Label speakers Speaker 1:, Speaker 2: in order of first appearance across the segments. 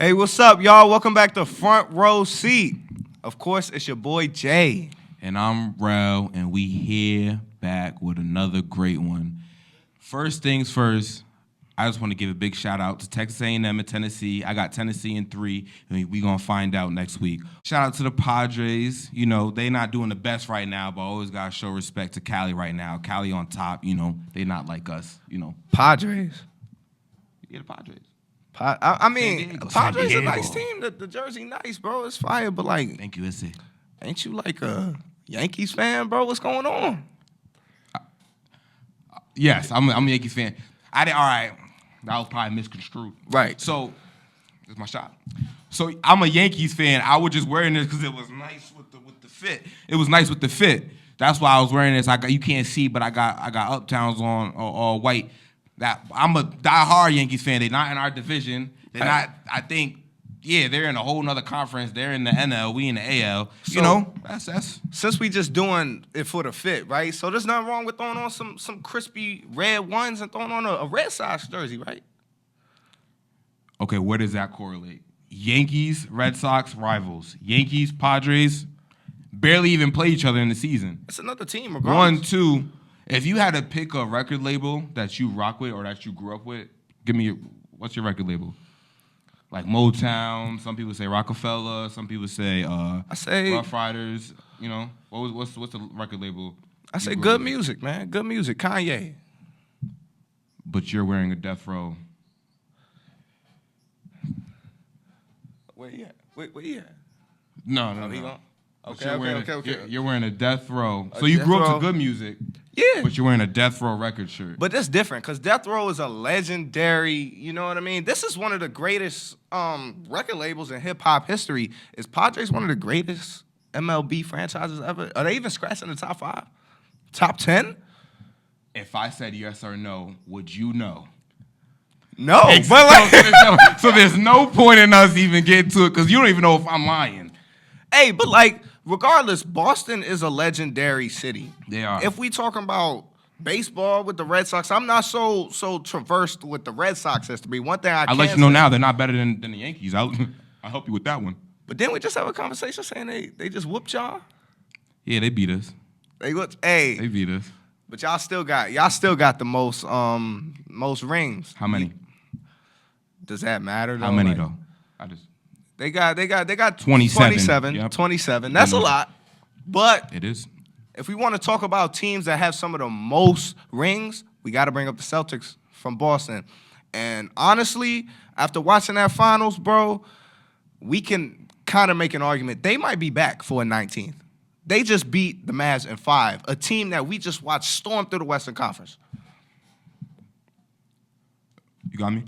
Speaker 1: Hey, what's up, y'all? Welcome back to Front Row Seat. Of course, it's your boy Jay.
Speaker 2: And I'm Rel, and we here back with another great one. First things first, I just want to give a big shout out to Texas A&M and Tennessee. I got Tennessee in 3, and we're going to find out next week. Shout out to the Padres. You know, they not doing the best right now, but I always got to show respect to Cali right now. Cali on top, you know, they not like us, you know.
Speaker 1: Padres.
Speaker 2: Yeah, the Padres.
Speaker 1: I mean, Padres a nice team. The jersey nice, bro. It's fire, but like,
Speaker 2: Thank you, Issy.
Speaker 1: ain't you like a Yankees fan, bro? What's going on?
Speaker 2: Yes, I'm a Yankees fan. All right, that was probably misconstrued.
Speaker 1: Right.
Speaker 2: So, this is my shot. So, I'm a Yankees fan. I was just wearing this because it was nice with the fit. It was nice with the fit. That's why I was wearing this. You can't see, but I got Uptowns on all white. I'm a diehard Yankees fan. They're not in our division. They're not. I think. Yeah, they're in a whole nother conference. They're in the NL. We in the AL. So, you know, that's.
Speaker 1: Since we just doing it for the fit, right? So there's nothing wrong with throwing on some crispy red ones and throwing on a Red Sox jersey, right?
Speaker 2: Okay, where does that correlate? Yankees, Red Sox, rivals. Yankees, Padres, barely even play each other in the season.
Speaker 1: It's another team, regardless.
Speaker 2: 1, 2. If you had to pick a record label that you rock with or that you grew up with, what's your record label? Like Motown. Some people say Rockefeller. Some people say
Speaker 1: I say
Speaker 2: Rough Riders. You know, what's the record label?
Speaker 1: I say good music, man. Good music. Kanye.
Speaker 2: But you're wearing a Death Row.
Speaker 1: Where you at? Where you at?
Speaker 2: No.
Speaker 1: Okay.
Speaker 2: You're wearing a Death Row. So you grew up to good music.
Speaker 1: Yeah.
Speaker 2: But you're wearing a Death Row record shirt.
Speaker 1: But that's different because Death Row is a legendary, you know what I mean? This is one of the greatest record labels in hip-hop history. Is Padres one of the greatest MLB franchises ever? Are they even scratching the top 5? Top 10?
Speaker 2: If I said yes or no, would you know?
Speaker 1: No.
Speaker 2: So there's no point in us even getting to it because you don't even know if I'm lying.
Speaker 1: Hey, but like, regardless, Boston is a legendary city.
Speaker 2: They are.
Speaker 1: If we talking about baseball with the Red Sox, I'm not so traversed with the Red Sox history. One thing
Speaker 2: I'll let you know now, they're not better than the Yankees. I'll help you with that one.
Speaker 1: But then we just have a conversation saying they just whooped y'all.
Speaker 2: Yeah, they beat us.
Speaker 1: They
Speaker 2: beat us.
Speaker 1: But y'all still got the most rings.
Speaker 2: How many?
Speaker 1: Does that matter though?
Speaker 2: How many though?
Speaker 1: They got
Speaker 2: 27. Yep.
Speaker 1: 27. That's a lot. But
Speaker 2: it is.
Speaker 1: If we want to talk about teams that have some of the most rings, we got to bring up the Celtics from Boston. And honestly, after watching that finals, bro, we can kind of make an argument. They might be back for a 19th. They just beat the Mavs in 5, a team that we just watched storm through the Western Conference.
Speaker 2: You got me?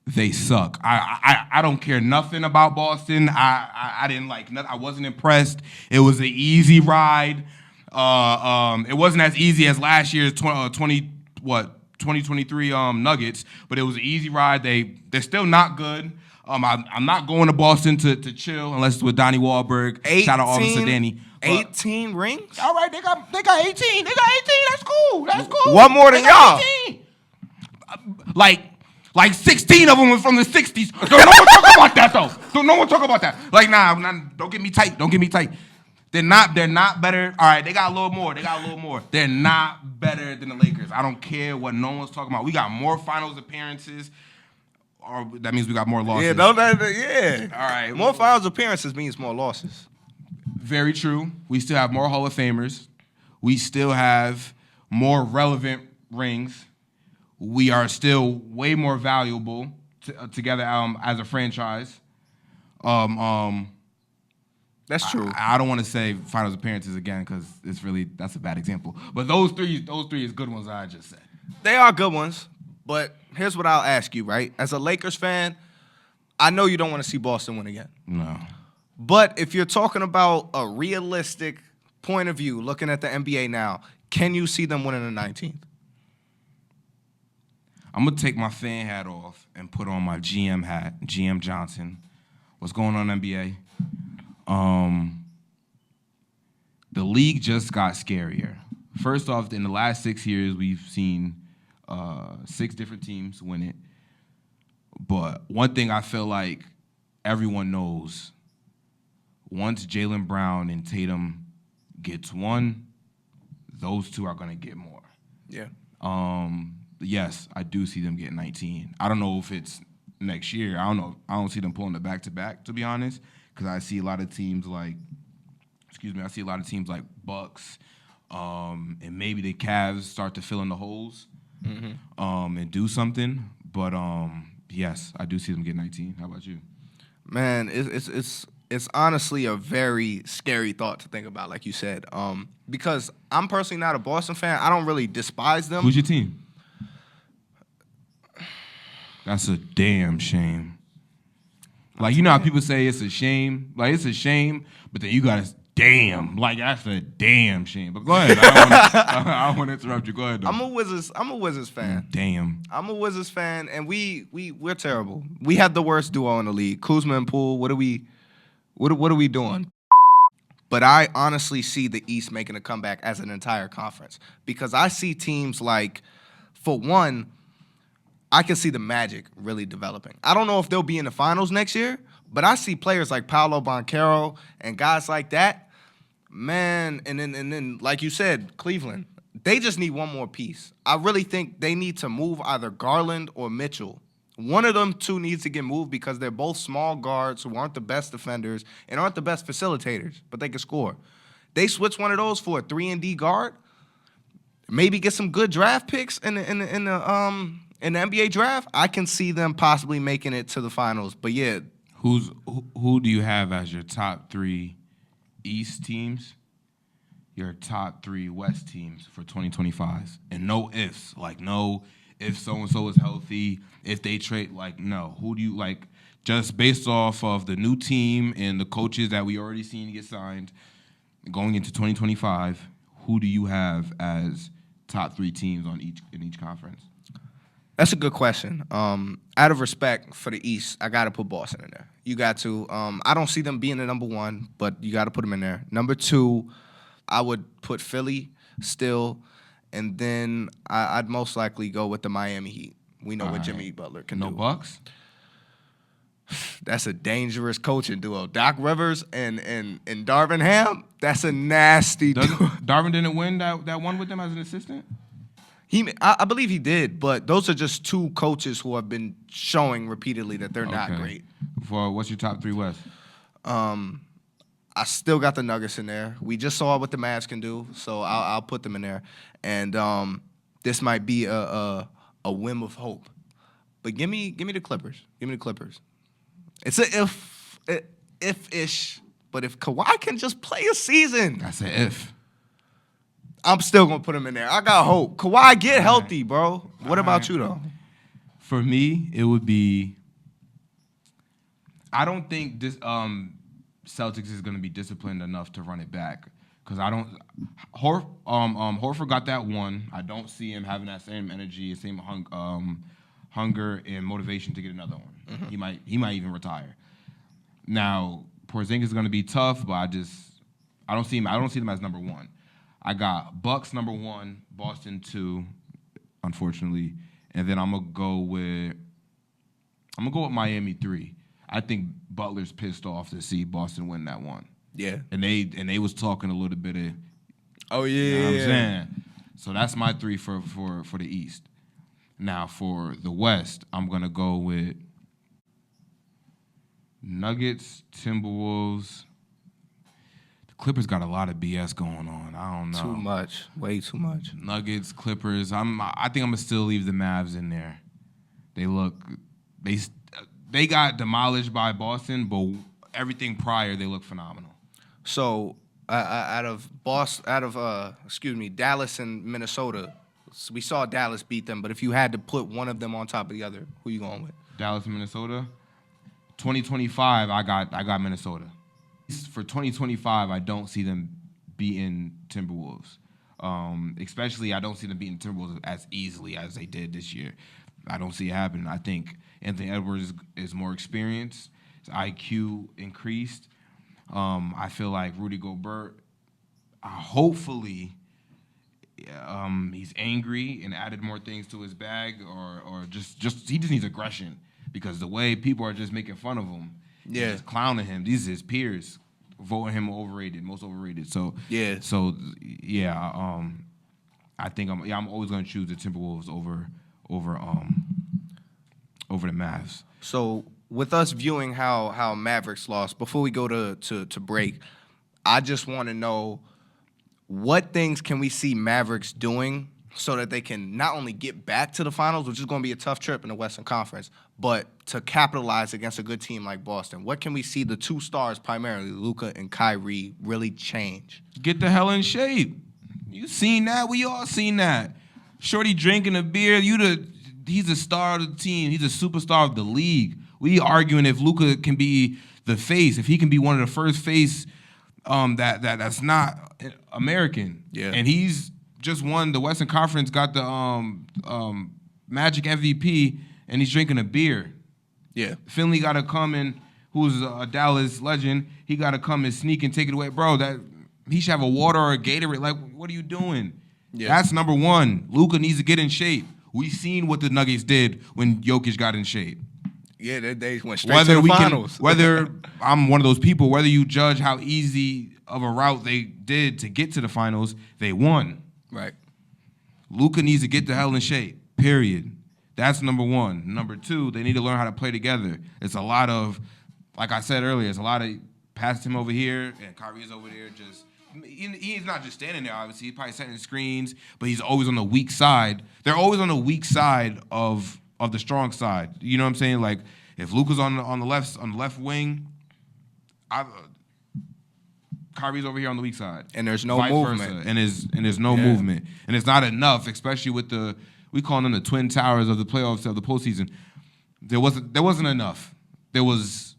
Speaker 2: They suck. I don't care nothing about Boston. I didn't like nothing. I wasn't impressed. It was an easy ride. It wasn't as easy as last year's 2023 Nuggets, but it was an easy ride. They're still not good. I'm not going to Boston to chill unless it's with Donnie Wahlberg. Shout out Officer Danny.
Speaker 1: 18 rings?
Speaker 2: All right, they got 18. They got 18. That's cool.
Speaker 1: One more than y'all.
Speaker 2: Like 16 of them was from the 60s. No one talk about that though. No one talk about that. Like don't get me tight. They're not better. All right, they got a little more. They're not better than the Lakers. I don't care what no one's talking about. We got more finals appearances, or that means we got more losses.
Speaker 1: Yeah.
Speaker 2: All right.
Speaker 1: More finals appearances means more losses.
Speaker 2: Very true. We still have more Hall of Famers. We still have more relevant rings. We are still way more valuable together as a franchise.
Speaker 1: That's true.
Speaker 2: I don't want to say finals appearances again because that's a bad example. But those three is good ones I just said.
Speaker 1: They are good ones. But here's what I'll ask you, right? As a Lakers fan, I know you don't want to see Boston win again.
Speaker 2: No.
Speaker 1: But if you're talking about a realistic point of view, looking at the NBA now, can you see them winning the 19th?
Speaker 2: I'm going to take my fan hat off and put on my GM hat, GM Johnson. What's going on, NBA? The league just got scarier. First off, in the last 6 years, we've seen 6 different teams win it. But one thing I feel like everyone knows, once Jaylen Brown and Tatum gets one, those two are going to get more.
Speaker 1: Yeah.
Speaker 2: Yes, I do see them getting 19. I don't know if it's next year. I don't know. I don't see them pulling it back-to-back, to be honest, because I see a lot of teams like, I see a lot of teams like Bucks, and maybe the Cavs start to fill in the holes and do something. But yes, I do see them get 19. How about you?
Speaker 1: Man, it's honestly a very scary thought to think about, like you said. Because I'm personally not a Boston fan. I don't really despise them.
Speaker 2: Who's your team? That's a damn shame. Like, you know how people say it's a shame? Like, it's a shame, but then you got to, damn. Like, that's a damn shame. But go ahead. I don't want to interrupt you. Go ahead, though.
Speaker 1: I'm a Wizards fan.
Speaker 2: Damn.
Speaker 1: I'm a Wizards fan, and we're terrible. We have the worst duo in the league. Kuzma and Poole, what are we doing? But I honestly see the East making a comeback as an entire conference because I see teams like, for one, I can see the Magic really developing. I don't know if they'll be in the finals next year, but I see players like Paolo Banchero and guys like that, man. And then like you said, Cleveland, they just need one more piece. I really think they need to move either Garland or Mitchell. One of them two needs to get moved because they're both small guards who aren't the best defenders and aren't the best facilitators, but they can score. They switch one of those for a 3-and-D guard, maybe get some good draft picks in the NBA draft. I can see them possibly making it to the finals. But yeah,
Speaker 2: who do you have as your top 3 East teams? Your top 3 West teams for 2025, and no ifs. Like, no, if so and so is healthy, if they trade, like, no. Who do you like? Just based off of the new team and the coaches that we already seen get signed going into 2025, who do you have as top 3 teams in each conference?
Speaker 1: that's a good question. Out of respect for the East, I got to put Boston in there. You got to. I don't see them being the number 1, but you got to put them in there. Number 2, I would put Philly still, and then I'd most likely go with the Miami Heat. We know what Jimmy Butler can do.
Speaker 2: No Bucks?
Speaker 1: That's a dangerous coaching duo. Doc Rivers and Darvin Ham, that's a nasty duo.
Speaker 2: Darvin didn't win that one with them as an assistant?
Speaker 1: I believe he did, but those are just 2 coaches who have been showing repeatedly that they're not great.
Speaker 2: For what's your top 3 West?
Speaker 1: I still got the Nuggets in there. We just saw what the Mavs can do, so I'll put them in there. And this might be a whim of hope, but give me the Clippers. Give me the Clippers. It's a if-ish, but if Kawhi can just play a season,
Speaker 2: That's an if.
Speaker 1: I'm still gonna put him in there. I got hope. Kawhi, get healthy, bro. What about you though?
Speaker 2: For me, it would be. I don't think this Celtics is going to be disciplined enough to run it back because I don't. Horford got that one. I don't see him having that same energy, same hunger and motivation to get another one. Mm-hmm. He might even retire. Now Porzingis is going to be tough, but I don't see him. I don't see them as number 1. I got Bucks number 1, Boston 2, unfortunately, and then I'm gonna go with Miami 3. I think Butler's pissed off to see Boston win that one.
Speaker 1: Yeah,
Speaker 2: and they was talking a little bit of.
Speaker 1: Oh yeah,
Speaker 2: you know what I'm saying. So that's my 3 for the East. Now for the West, I'm gonna go with Nuggets, Timberwolves. Clippers got a lot of BS going on. I don't know.
Speaker 1: Too much. Way too much.
Speaker 2: Nuggets, Clippers. I think I'm going to still leave the Mavs in there. They got demolished by Boston, but everything prior, they look phenomenal.
Speaker 1: So, out of Dallas and Minnesota, we saw Dallas beat them, but if you had to put one of them on top of the other, who you going with?
Speaker 2: Dallas and Minnesota. 2025, I got Minnesota. For 2025, I don't see them beating Timberwolves. Especially, I don't see them beating Timberwolves as easily as they did this year. I don't see it happening. I think Anthony Edwards is more experienced. His IQ increased. I feel like Rudy Gobert, hopefully, he's angry and added more things to his bag, or just he just needs aggression. because the way people are just making fun of him,
Speaker 1: Yeah.
Speaker 2: just clowning him. These are his peers voting him overrated, most overrated. So
Speaker 1: Yeah.
Speaker 2: I think I'm always gonna choose the Timberwolves over the Mavs.
Speaker 1: So with us viewing how Mavericks lost, before we go to break, I just want to know what things can we see Mavericks doing so that they can not only get back to the finals, which is going to be a tough trip in the Western Conference, but to capitalize against a good team like Boston. What can we see the two stars, primarily Luka and Kyrie, really change?
Speaker 2: Get the hell in shape. You seen that? We all seen that. Shorty drinking a beer. He's a star of the team. He's a superstar of the league. We arguing if Luka can be the face, if he can be one of the first face that's not American.
Speaker 1: Yeah.
Speaker 2: And he's just won the Western Conference, got the Magic MVP, and he's drinking a beer.
Speaker 1: Yeah.
Speaker 2: Finley got to come in, who's a Dallas legend. He got to come and sneak and take it away. Bro, that he should have a water or a Gatorade. Like, what are you doing?
Speaker 1: Yeah.
Speaker 2: That's number one. Luka needs to get in shape. We seen what the Nuggets did when Jokic got in shape.
Speaker 1: Yeah, they went straight to the finals.
Speaker 2: Whether I'm one of those people, whether you judge how easy of a route they did to get to the finals, they won.
Speaker 1: Right.
Speaker 2: Luka needs to get the hell in shape, period. That's number one. Number two, they need to learn how to play together. It's a lot of, like I said earlier, it's a lot of pass him over here and Kyrie's over there just. He's not just standing there, obviously. He's probably setting screens, but he's always on the weak side. They're always on the weak side of the strong side. You know what I'm saying? Like, if Luka's on the left wing, Kyrie's over here on the weak side.
Speaker 1: And there's no
Speaker 2: Vice
Speaker 1: movement.
Speaker 2: versa. And there's no movement. And it's not enough, especially with we call them the Twin Towers of the playoffs of the postseason. There wasn't enough. There was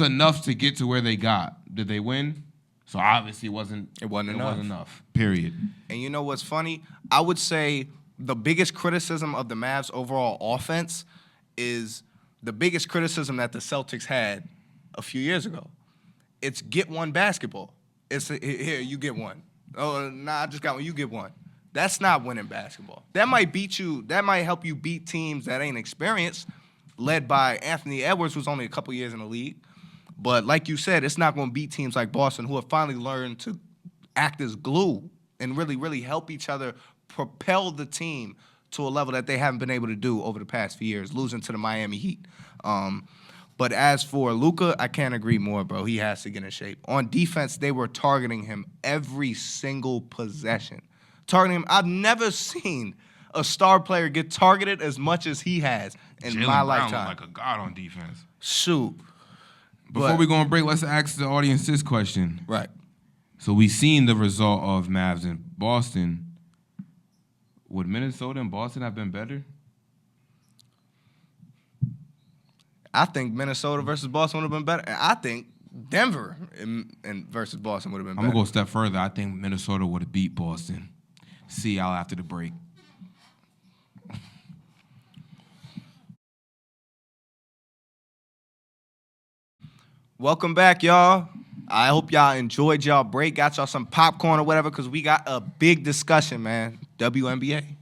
Speaker 2: enough to get to where they got. Did they win? So obviously it wasn't enough. Period.
Speaker 1: And you know what's funny? I would say the biggest criticism of the Mavs' overall offense is the biggest criticism that the Celtics had a few years ago. It's get one basketball. It's here, you get one. Oh, nah, I just got one, you get one. That's not winning basketball. That might help you beat teams that ain't experienced, led by Anthony Edwards, who's only a couple years in the league. But like you said, it's not going to beat teams like Boston, who have finally learned to act as glue and really, really help each other propel the team to a level that they haven't been able to do over the past few years, losing to the Miami Heat. But as for Luka, I can't agree more, bro. He has to get in shape. On defense, they were targeting him every single possession. Targeting him. I've never seen a star player get targeted as much as he has in my lifetime.
Speaker 2: Jaylen Brown looked like a god on defense.
Speaker 1: Shoot.
Speaker 2: Before we go on break, let's ask the audience this question.
Speaker 1: Right.
Speaker 2: So we seen the result of Mavs in Boston. Would Minnesota and Boston have been better?
Speaker 1: I think Minnesota versus Boston would have been better. I think Denver versus Boston would have been better.
Speaker 2: I'm going to go a step further. I think Minnesota would have beat Boston. See y'all after the break.
Speaker 1: Welcome back, y'all. I hope y'all enjoyed y'all break, got y'all some popcorn or whatever, because we got a big discussion, man. WNBA.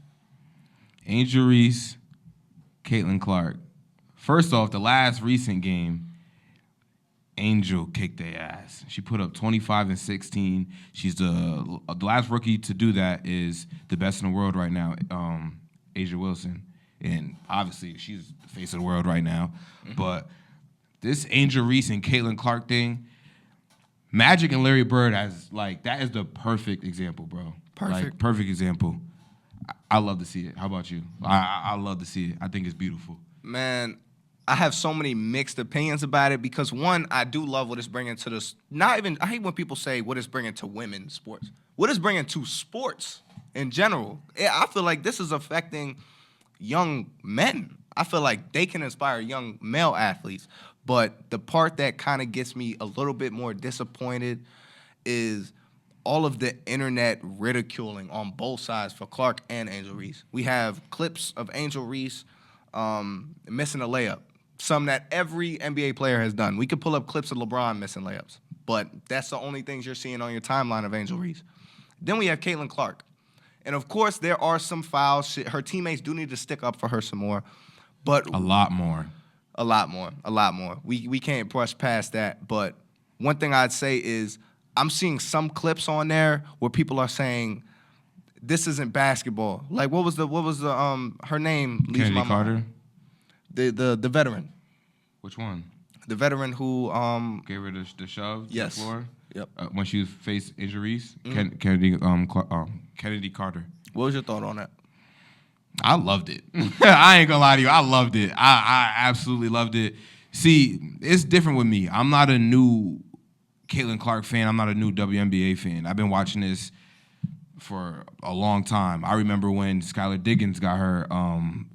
Speaker 2: Angel Reese, Caitlin Clark. First off, the last recent game, Angel kicked their ass. She put up 25 and 16. She's the last rookie to do that is the best in the world right now, Asia Wilson. And obviously, she's the face of the world right now. Mm-hmm. But this Angel Reese and Caitlin Clark thing, Magic and Larry Bird that is the perfect example, bro.
Speaker 1: Perfect.
Speaker 2: Perfect example. I love to see it. How about you? I love to see it. I think it's beautiful.
Speaker 1: Man, I have so many mixed opinions about it because, one, I do love what it's bringing to this. I hate when people say what it's bringing to women's sports. What it's bringing to sports in general. I feel like this is affecting young men. I feel like they can inspire young male athletes. But the part that kind of gets me a little bit more disappointed is all of the internet ridiculing on both sides for Clark and Angel Reese. We have clips of Angel Reese missing a layup, some that every NBA player has done. We could pull up clips of LeBron missing layups, but that's the only things you're seeing on your timeline of Angel Reese. Then we have Caitlin Clark. And of course, there are some fouls. Her teammates do need to stick up for her some more, but
Speaker 2: A lot more.
Speaker 1: a lot more. We can't brush past that. But one thing I'd say is I'm seeing some clips on there where people are saying this isn't basketball. Like what was the her name? leaves
Speaker 2: Kennedy
Speaker 1: my
Speaker 2: Carter.
Speaker 1: mind. The veteran.
Speaker 2: Which one?
Speaker 1: The veteran who
Speaker 2: Gave her the shove to
Speaker 1: yes.
Speaker 2: the floor.
Speaker 1: Yep.
Speaker 2: When she faced injuries.
Speaker 1: Mm-hmm.
Speaker 2: Kennedy Carter.
Speaker 1: What was your thought on that?
Speaker 2: I loved it. I ain't gonna lie to you. I loved it. I absolutely loved it. See, it's different with me. I'm not a new Caitlin Clark fan. I'm not a new WNBA fan. I've been watching this for a long time. I remember when Skylar Diggins got her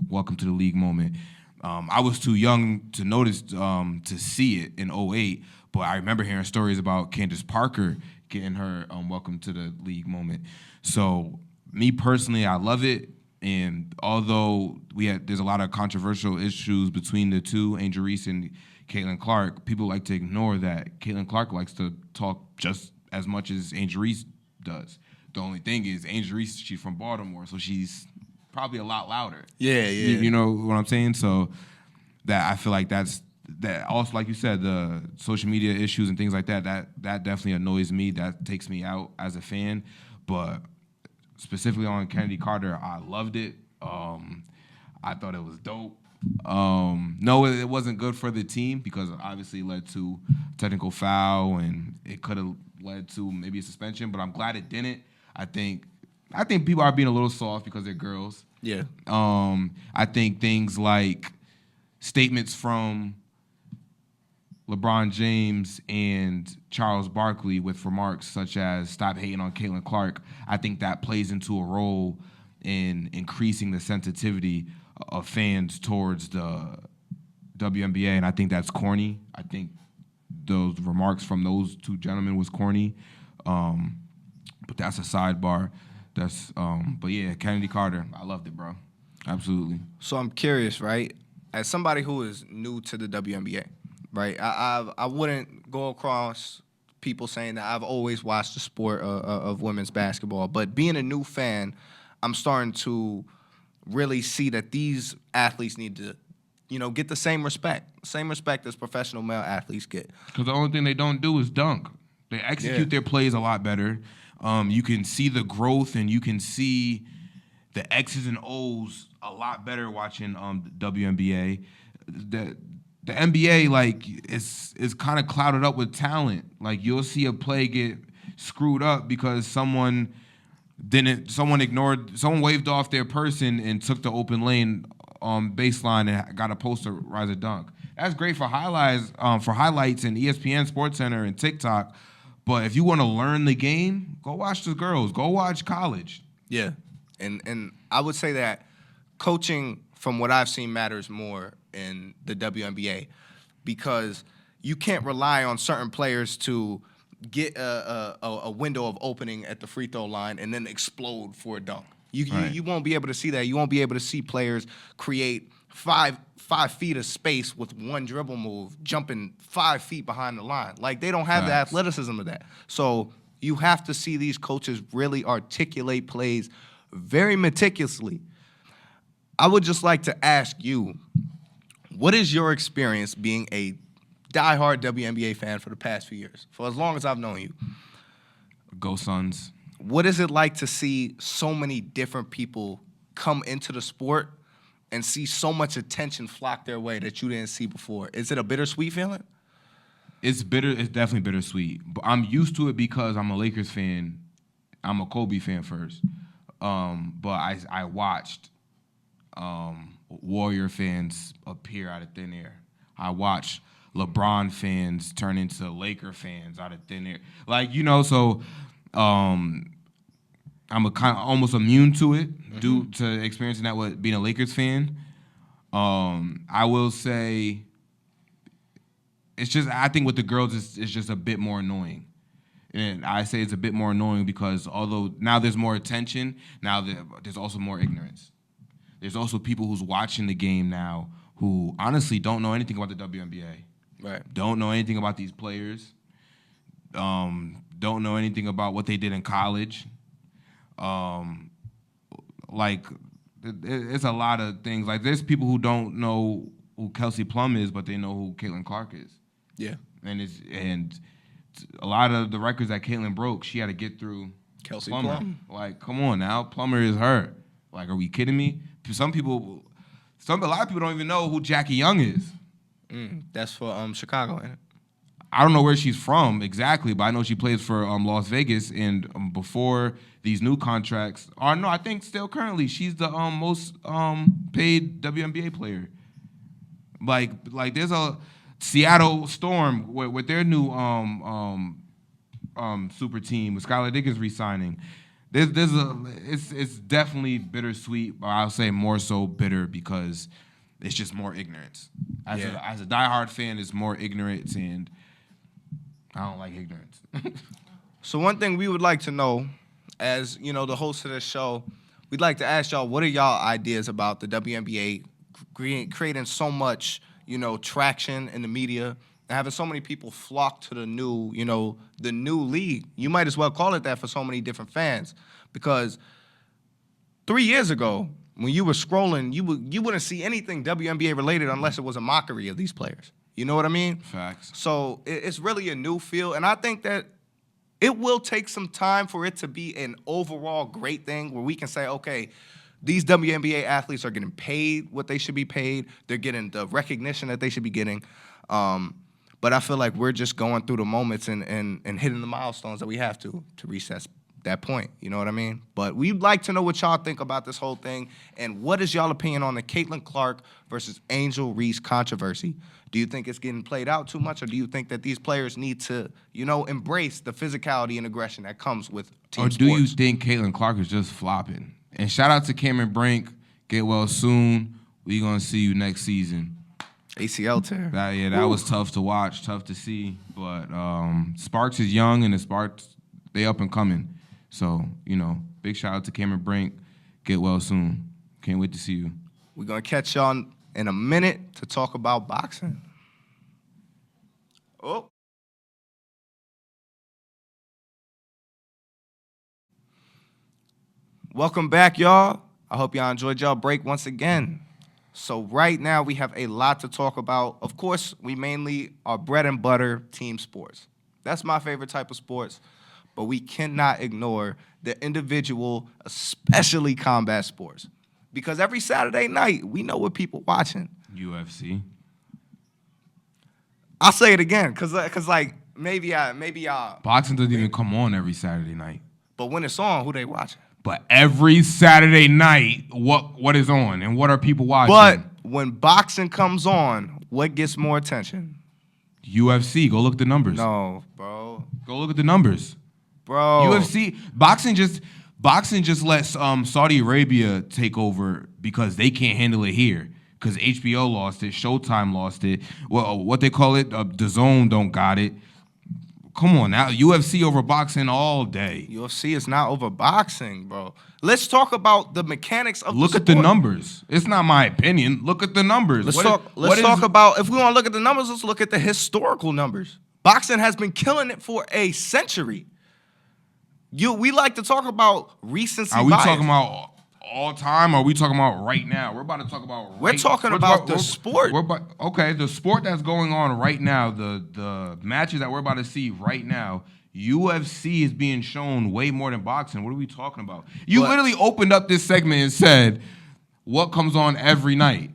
Speaker 2: welcome to the league moment. I was too young to notice, to see it in '08, but I remember hearing stories about Candace Parker getting her welcome to the league moment. So me personally, I love it. And although there's a lot of controversial issues between the two, Angel Reese and Caitlin Clark, people like to ignore that. Caitlin Clark likes to talk just as much as Angel Reese does. The only thing is, Angel Reese, she's from Baltimore, so she's probably a lot louder.
Speaker 1: Yeah.
Speaker 2: You know what I'm saying? So that I feel like that also, like you said, the social media issues and things like that definitely annoys me. That takes me out as a fan. But specifically on Kennedy Carter, I loved it. I thought it was dope. No, it wasn't good for the team because it obviously led to technical foul and it could have led to maybe a suspension, but I'm glad it didn't. I think people are being a little soft because they're girls.
Speaker 1: Yeah.
Speaker 2: I think things like statements from LeBron James and Charles Barkley with remarks such as "stop hating on Caitlin Clark," I think that plays into a role in increasing the sensitivity of fans towards the WNBA, and I think that's corny. I think those remarks from those two gentlemen was corny, but that's a sidebar. But yeah, Kennedy Carter, I loved it, bro. Absolutely.
Speaker 1: So I'm curious, right? As somebody who is new to the WNBA, right? I wouldn't go across people saying that I've always watched the sport of women's basketball, but being a new fan, I'm starting to really see that these athletes need to, get the same respect as professional male athletes get.
Speaker 2: Because the only thing they don't do is dunk. They execute their plays a lot better. You can see the growth and you can see the X's and O's a lot better watching WNBA. The NBA, like, is kind of clouded up with talent. Like, you'll see a play get screwed up because someone waved off their person and took the open lane baseline and got a posterizer dunk. That's great for highlights and ESPN SportsCenter and TikTok. But if you want to learn the game, go watch the girls. Go watch college.
Speaker 1: Yeah, and I would say that coaching, from what I've seen, matters more in the WNBA because you can't rely on certain players to get a window of opening at the free throw line and then explode for a dunk. You won't be able to see that. You won't be able to see players create 5 feet of space with one dribble move, jumping 5 feet behind the line. Like, they don't have the athleticism of that. So you have to see these coaches really articulate plays very meticulously. I would just like to ask you, what is your experience being a diehard WNBA fan for the past few years, for as long as I've known you?
Speaker 2: Go Suns.
Speaker 1: What is it like to see so many different people come into the sport and see so much attention flock their way that you didn't see before? Is it a bittersweet feeling?
Speaker 2: It's bitter. It's definitely bittersweet. But I'm used to it because I'm a Lakers fan. I'm a Kobe fan first. But I watched Warrior fans appear out of thin air. I watched LeBron fans turn into Laker fans out of thin air. Like, so I'm a kind of almost immune to it due to experiencing that with being a Lakers fan. I will say I think with the girls it's just a bit more annoying. And I say it's a bit more annoying because although now there's more attention, now there's also more ignorance. There's also people who's watching the game now who honestly don't know anything about the WNBA.
Speaker 1: Right.
Speaker 2: Don't know anything about these players. Don't know anything about what they did in college. like it's a lot of things. Like there's people who don't know who Kelsey Plum is, but they know who Caitlin Clark is.
Speaker 1: Yeah.
Speaker 2: And a lot of the records that Caitlin broke, she had to get through
Speaker 1: Kelsey
Speaker 2: Plummer.
Speaker 1: Plum.
Speaker 2: Like, come on now, Plummer is her. Like, are we kidding me? A lot of people don't even know who Jackie Young is.
Speaker 1: That's for Chicago, ain't it?
Speaker 2: I don't know where she's from exactly, but I know she plays for Las Vegas. And before these new contracts, or no, I think still currently she's the most paid WNBA player. Like there's a Seattle Storm with their new super team with Skylar Diggins re-signing. It's definitely bittersweet, or I'll say more so bitter because it's just more ignorance. As a diehard fan, it's more ignorance, and I don't like ignorance.
Speaker 1: So one thing we would like to know, as you know, the host of this show, we'd like to ask y'all, what are y'all ideas about the WNBA creating so much, traction in the media, and having so many people flock to the new league? You might as well call it that for so many different fans, because 3 years ago, when you were scrolling, you wouldn't see anything WNBA related unless it was a mockery of these players. You know what I mean?
Speaker 2: Facts.
Speaker 1: So it's really a new feel, and I think that it will take some time for it to be an overall great thing where we can say, okay, these WNBA athletes are getting paid what they should be paid. They're getting the recognition that they should be getting. But I feel like we're just going through the moments and hitting the milestones that we have to reach that point. You know what I mean? But we'd like to know what y'all think about this whole thing, and what is y'all opinion on the Caitlin Clark versus Angel Reese controversy? Do you think it's getting played out too much, or do you think that these players need to, embrace the physicality and aggression that comes with team sports?
Speaker 2: Or do you think Caitlin Clark is just flopping? And shout out to Cameron Brink. Get well soon. We gonna see you next season.
Speaker 1: ACL tear.
Speaker 2: That was tough to watch, tough to see. But Sparks is young, and the Sparks, they up and coming. So, big shout out to Cameron Brink. Get well soon. Can't wait to see you.
Speaker 1: We're going to catch y'all in a minute to talk about boxing. Oh. Welcome back, y'all. I hope y'all enjoyed y'all break once again. So right now we have a lot to talk about. Of course, we mainly are bread and butter team sports. That's my favorite type of sports. But we cannot ignore the individual, especially combat sports. Because every Saturday night, we know what people watching.
Speaker 2: UFC.
Speaker 1: I'll say it again, because maybe
Speaker 2: Boxing doesn't even come on every Saturday night.
Speaker 1: But when it's on, who they watching?
Speaker 2: But every Saturday night, what is on and what are people watching?
Speaker 1: But when boxing comes on, what gets more attention?
Speaker 2: UFC. Go look at the numbers.
Speaker 1: No, bro.
Speaker 2: Go look at the numbers.
Speaker 1: Bro.
Speaker 2: UFC. Boxing just lets Saudi Arabia take over because they can't handle it here. Because HBO lost it, Showtime lost it. Well, what they call it, DAZN don't got it. Come on now, UFC over boxing all day.
Speaker 1: UFC is not over boxing, bro. Let's talk about the mechanics of
Speaker 2: Look
Speaker 1: the
Speaker 2: at
Speaker 1: sport.
Speaker 2: the numbers. It's not my opinion. Look at the numbers.
Speaker 1: Let's talk about, if we want to look at the numbers, let's look at the historical numbers. Boxing has been killing it for a century. We like to talk about recency bias.
Speaker 2: Are we talking about all time, or are we talking about right now? We're about to talk about
Speaker 1: We're talking about the sport.
Speaker 2: Okay, the sport that's going on right now, the matches that we're about to see right now, UFC is being shown way more than boxing. What are we talking about? You literally opened up this segment and said, what comes on every night?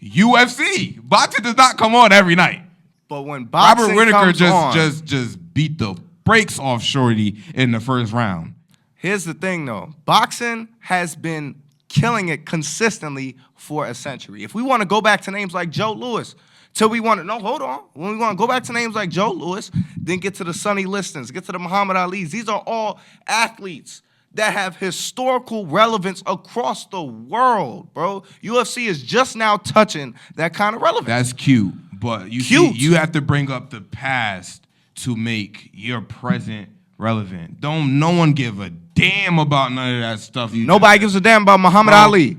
Speaker 2: UFC. Boxing does not come on every night.
Speaker 1: But when boxing
Speaker 2: Robert Whittaker
Speaker 1: comes
Speaker 2: just beat the brakes off Shorty in the first round.
Speaker 1: Here's the thing, though. Boxing has been killing it consistently for a century. If we want to go back to names like Joe Louis, when we want to go back to names like Joe Louis, then get to the Sonny Listons, get to the Muhammad Alis. These are all athletes that have historical relevance across the world, bro. UFC is just now touching that kind of relevance.
Speaker 2: That's cute, but you have to bring up the past to make your present relevant. No one give a damn about none of that stuff.
Speaker 1: Nobody gives a damn about Muhammad Ali.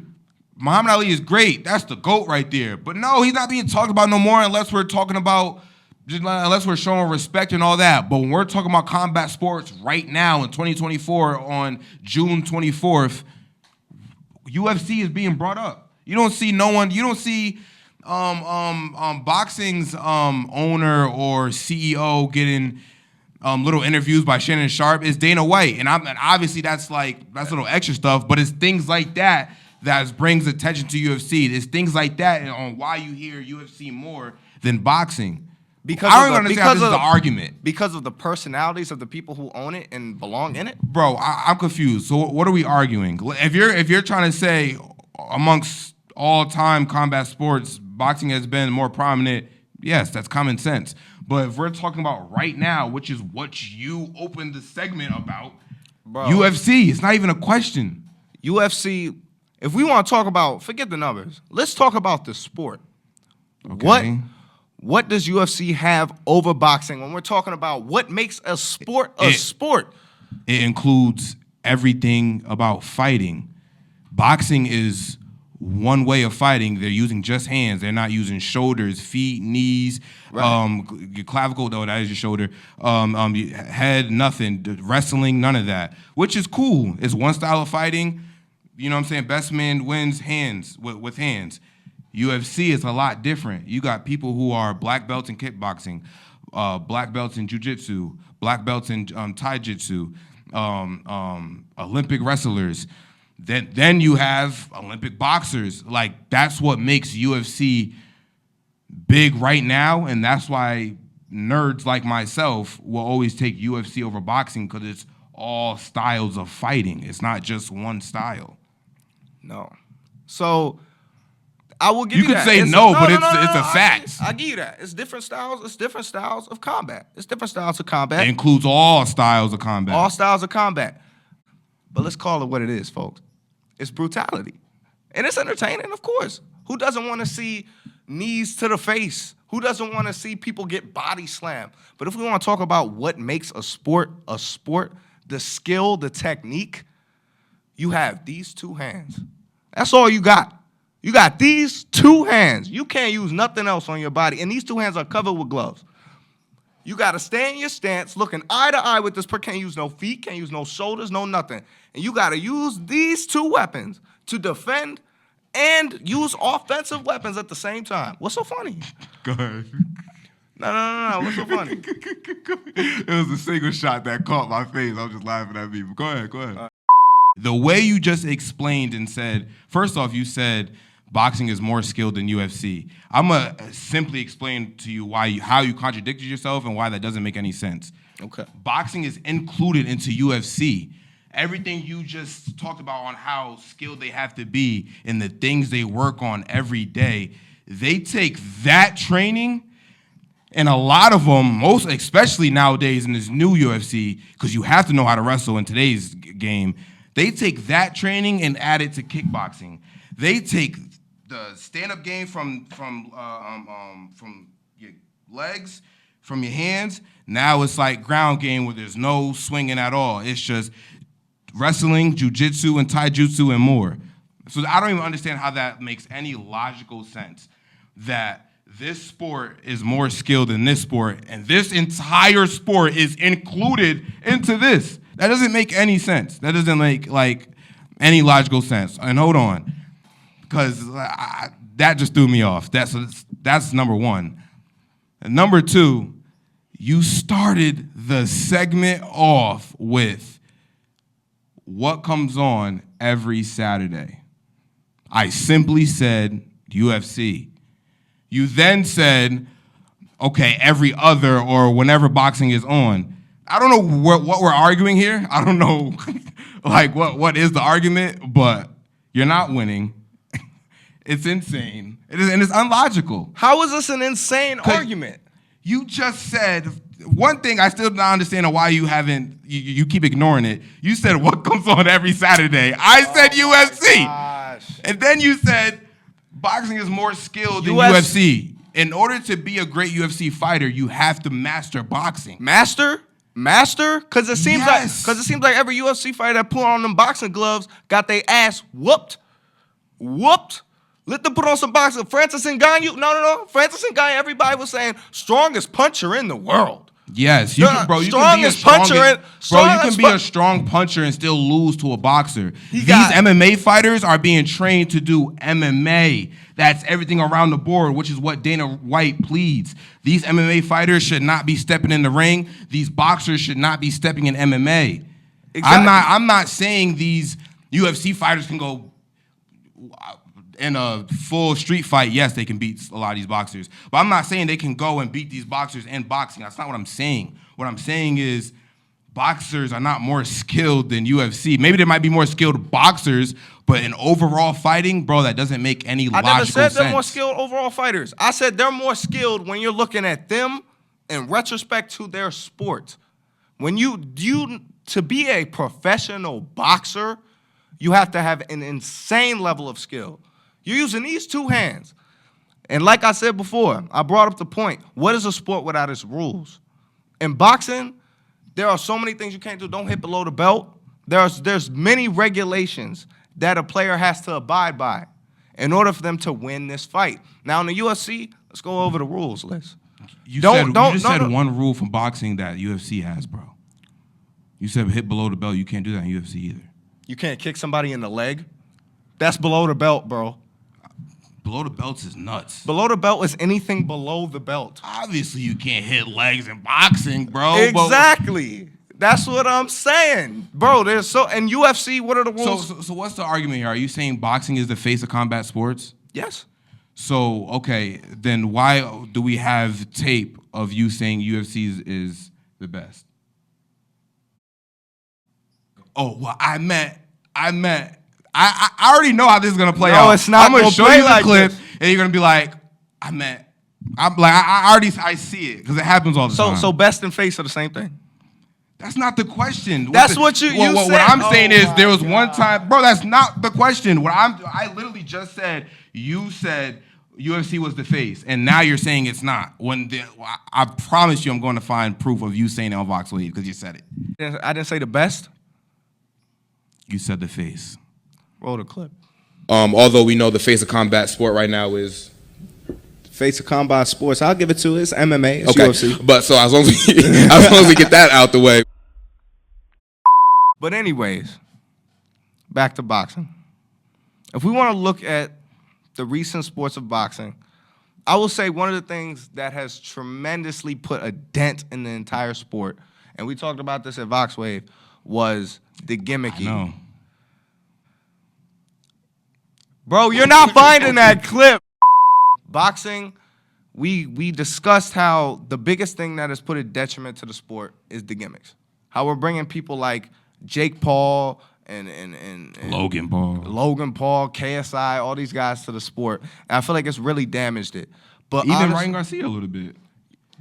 Speaker 2: Muhammad Ali is great. That's the GOAT right there. But no, he's not being talked about no more unless we're talking about, unless we're showing respect and all that. But when we're talking about combat sports right now in 2024 on June 24th, UFC is being brought up. You don't see no one. You don't see boxing's owner or CEO getting little interviews by Shannon Sharp. It's Dana White, and obviously that's little extra stuff. But it's things like that brings attention to UFC. It's things like that on why you hear UFC more than boxing. Because I don't understand how this is the argument.
Speaker 1: Because of the personalities of the people who own it and belong in it?
Speaker 2: Bro, I'm confused. So what are we arguing? If you're trying to say amongst all-time combat sports, boxing has been more prominent, yes, that's common sense. But if we're talking about right now, which is what you opened the segment about, bro, UFC, it's not even a question.
Speaker 1: UFC, if we want to talk about, forget the numbers. Let's talk about the sport. Okay. What does UFC have over boxing when we're talking about what makes a sport a sport?
Speaker 2: It includes everything about fighting. Boxing is one way of fighting. They're using just hands. They're not using shoulders, feet, knees, your clavicle. No, that is your shoulder. Head, nothing. Wrestling, none of that. Which is cool. It's one style of fighting. You know what I'm saying? Best man wins hands with hands. UFC is a lot different. You got people who are black belts in kickboxing, black belts in jiu-jitsu, black belts in taijutsu, Olympic wrestlers. Then you have Olympic boxers. Like, that's what makes UFC big right now, and that's why nerds like myself will always take UFC over boxing, because it's all styles of fighting. It's not just one style.
Speaker 1: No. So I will give you that.
Speaker 2: You could say no, but it's a fact.
Speaker 1: I give you that. It's different styles. It's different styles of combat. It's different styles of combat.
Speaker 2: It includes all styles of combat.
Speaker 1: All styles of combat. But let's call it what it is, folks. It's brutality. And it's entertaining, of course. Who doesn't want to see knees to the face? Who doesn't want to see people get body slammed? But if we want to talk about what makes a sport, the skill, the technique, you have these two hands. That's all you got. You got these two hands. You can't use nothing else on your body. And these two hands are covered with gloves. You got to stay in your stance, looking eye to eye with this person. Can't use no feet, can't use no shoulders, no nothing. And you got to use these two weapons to defend and use offensive weapons at the same time. What's so funny?
Speaker 2: Go ahead.
Speaker 1: No. What's so funny?
Speaker 2: It was a single shot that caught my face. I was just laughing at people. Go ahead. The way you just explained and said, first off, you said boxing is more skilled than UFC. I'm going to simply explain to you how you contradicted yourself and why that doesn't make any sense.
Speaker 1: Okay.
Speaker 2: Boxing is included into UFC. Everything you just talked about on how skilled they have to be and the things they work on every day, they take that training, and a lot of them, most especially nowadays in this new UFC, because you have to know how to wrestle in today's game, they take that training and add it to kickboxing. They take the stand-up game from your legs, from your hands. Now it's like ground game where there's no swinging at all. It's just wrestling, jiu-jitsu, and taijutsu, and more. So I don't even understand how that makes any logical sense, that this sport is more skilled than this sport, and this entire sport is included into this. That doesn't make any sense. That doesn't make, any logical sense. And hold on, because that just threw me off. That's number one. And number two, you started the segment off with what comes on every Saturday. I simply said UFC. You then said, okay, every other or whenever boxing is on. I don't know what we're arguing here. I don't know what is the argument, but you're not winning. It's insane. And it's unlogical.
Speaker 1: How is this an insane argument?
Speaker 2: You just said one thing I still don't understand why you haven't, you keep ignoring it. You said what comes on every Saturday. I said UFC.
Speaker 1: Gosh.
Speaker 2: And then you said boxing is more skilled than UFC. In order to be a great UFC fighter, you have to master boxing.
Speaker 1: Master? Because it seems like every UFC fighter that put on them boxing gloves got their ass whooped. Let them put on some boxing. Francis Ngannou, no. Francis Ngannou, everybody was saying strongest puncher in the world.
Speaker 2: Yes, you can, bro. You can be a
Speaker 1: Strongest puncher
Speaker 2: bro. You
Speaker 1: strongest
Speaker 2: can be a strong puncher and still lose to a boxer. These
Speaker 1: got-
Speaker 2: MMA fighters are being trained to do MMA. That's everything around the board, which is what Dana White pleads. These MMA fighters should not be stepping in the ring. These boxers should not be stepping in MMA.
Speaker 1: Exactly.
Speaker 2: I'm not saying these UFC fighters can go in a full street fight. Yes, they can beat a lot of these boxers. But I'm not saying they can go and beat these boxers in boxing. That's not what I'm saying. What I'm saying is boxers are not more skilled than UFC. Maybe there might be more skilled boxers, but in overall fighting, bro, that doesn't make any logical sense.
Speaker 1: I never said they're more skilled overall fighters. I said they're more skilled when you're looking at them in retrospect to their sport. When to be a professional boxer, you have to have an insane level of skill. You're using these two hands. And like I said before, I brought up the point, what is a sport without its rules? In boxing, there are so many things you can't do. Don't hit below the belt. There's many regulations that a player has to abide by in order for them to win this fight. Now in the UFC, let's go over the rules, Liz.
Speaker 2: You just said one rule from boxing that UFC has, bro. You said hit below the belt. You can't do that in UFC either.
Speaker 1: You can't kick somebody in the leg. That's below the belt, bro.
Speaker 2: Below the belts is nuts.
Speaker 1: Below the belt is anything below the belt.
Speaker 2: Obviously, you can't hit legs in boxing, bro.
Speaker 1: Exactly. That's what I'm saying, bro. In UFC, what are the rules?
Speaker 2: So what's the argument here? Are you saying boxing is the face of combat sports?
Speaker 1: Yes.
Speaker 2: So okay, then why do we have tape of you saying UFC is the best? Oh well, I already know how this is gonna play out.
Speaker 1: No, it's not
Speaker 2: I'm gonna
Speaker 1: gonna
Speaker 2: show
Speaker 1: play
Speaker 2: you the
Speaker 1: like
Speaker 2: clip,
Speaker 1: this.
Speaker 2: and you're gonna be like, I see it because it happens all the time.
Speaker 1: So best and face are the same thing.
Speaker 2: That's not the question.
Speaker 1: That's what you said.
Speaker 2: What I'm saying is
Speaker 1: my
Speaker 2: there was
Speaker 1: God.
Speaker 2: one time, bro. That's not the question. I literally just said you said UFC was the face, and now you're saying it's not. I promise you, I'm going to find proof of you saying it on Vox Wave because you said it.
Speaker 1: I didn't say the best.
Speaker 2: You said the face.
Speaker 1: Roll the clip.
Speaker 3: Although we know the face of combat sport right now is
Speaker 1: Face of combat sports. I'll give it to it. It's MMA. It's
Speaker 3: okay.
Speaker 1: UFC.
Speaker 3: But so as long as we get that out the way.
Speaker 1: But anyways, back to boxing. If we want to look at the recent sports of boxing, I will say one of the things that has tremendously put a dent in the entire sport, and we talked about this at Vox Wave, was the gimmicky.
Speaker 2: I know.
Speaker 1: Bro, you're not finding that clip. Boxing, we discussed how the biggest thing that has put a detriment to the sport is the gimmicks. How we're bringing people like Jake Paul and
Speaker 2: Logan Paul,
Speaker 1: KSI, all these guys to the sport. And I feel like it's really damaged it. But
Speaker 2: even
Speaker 1: honestly,
Speaker 2: Ryan Garcia a little bit.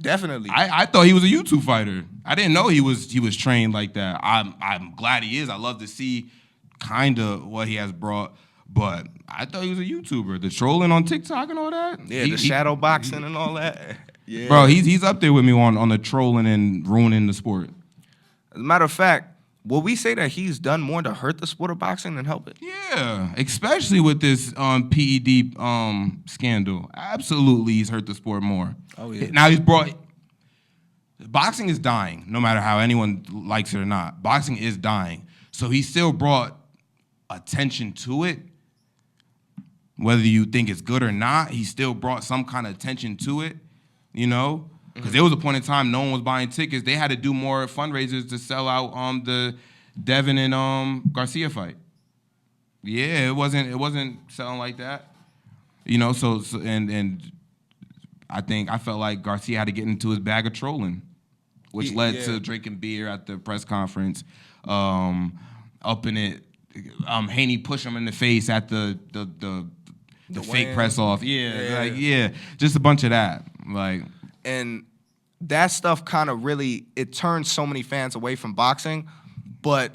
Speaker 1: definitely.
Speaker 2: I thought he was a YouTube fighter. I didn't know he was trained like that. I'm glad he is. I love to see kind of what he has brought. But I thought he was a YouTuber. The trolling on TikTok and all that.
Speaker 1: Yeah, the shadow boxing and all that. Yeah.
Speaker 2: Bro, he's up there with me on the trolling and ruining the sport.
Speaker 1: As a matter of fact, will we say that he's done more to hurt the sport of boxing than help it?
Speaker 2: Yeah, especially with this PED scandal. Absolutely, he's hurt the sport more.
Speaker 1: Oh, yeah.
Speaker 2: Now he's brought. Boxing is dying, no matter how anyone likes it or not. Boxing is dying. So he still brought attention to it. Whether you think it's good or not, he still brought some kind of attention to it, you know? Because there was a point in time no one was buying tickets. They had to do more fundraisers to sell out the Devin and Garcia fight. Yeah, it wasn't selling like that. You know, so and I felt like Garcia had to get into his bag of trolling, which led to drinking beer at the press conference, upping it. Haney pushed him in the face at the fake press off. Yeah, just a bunch of that. Like,
Speaker 1: and that stuff kind of really, it turns so many fans away from boxing, but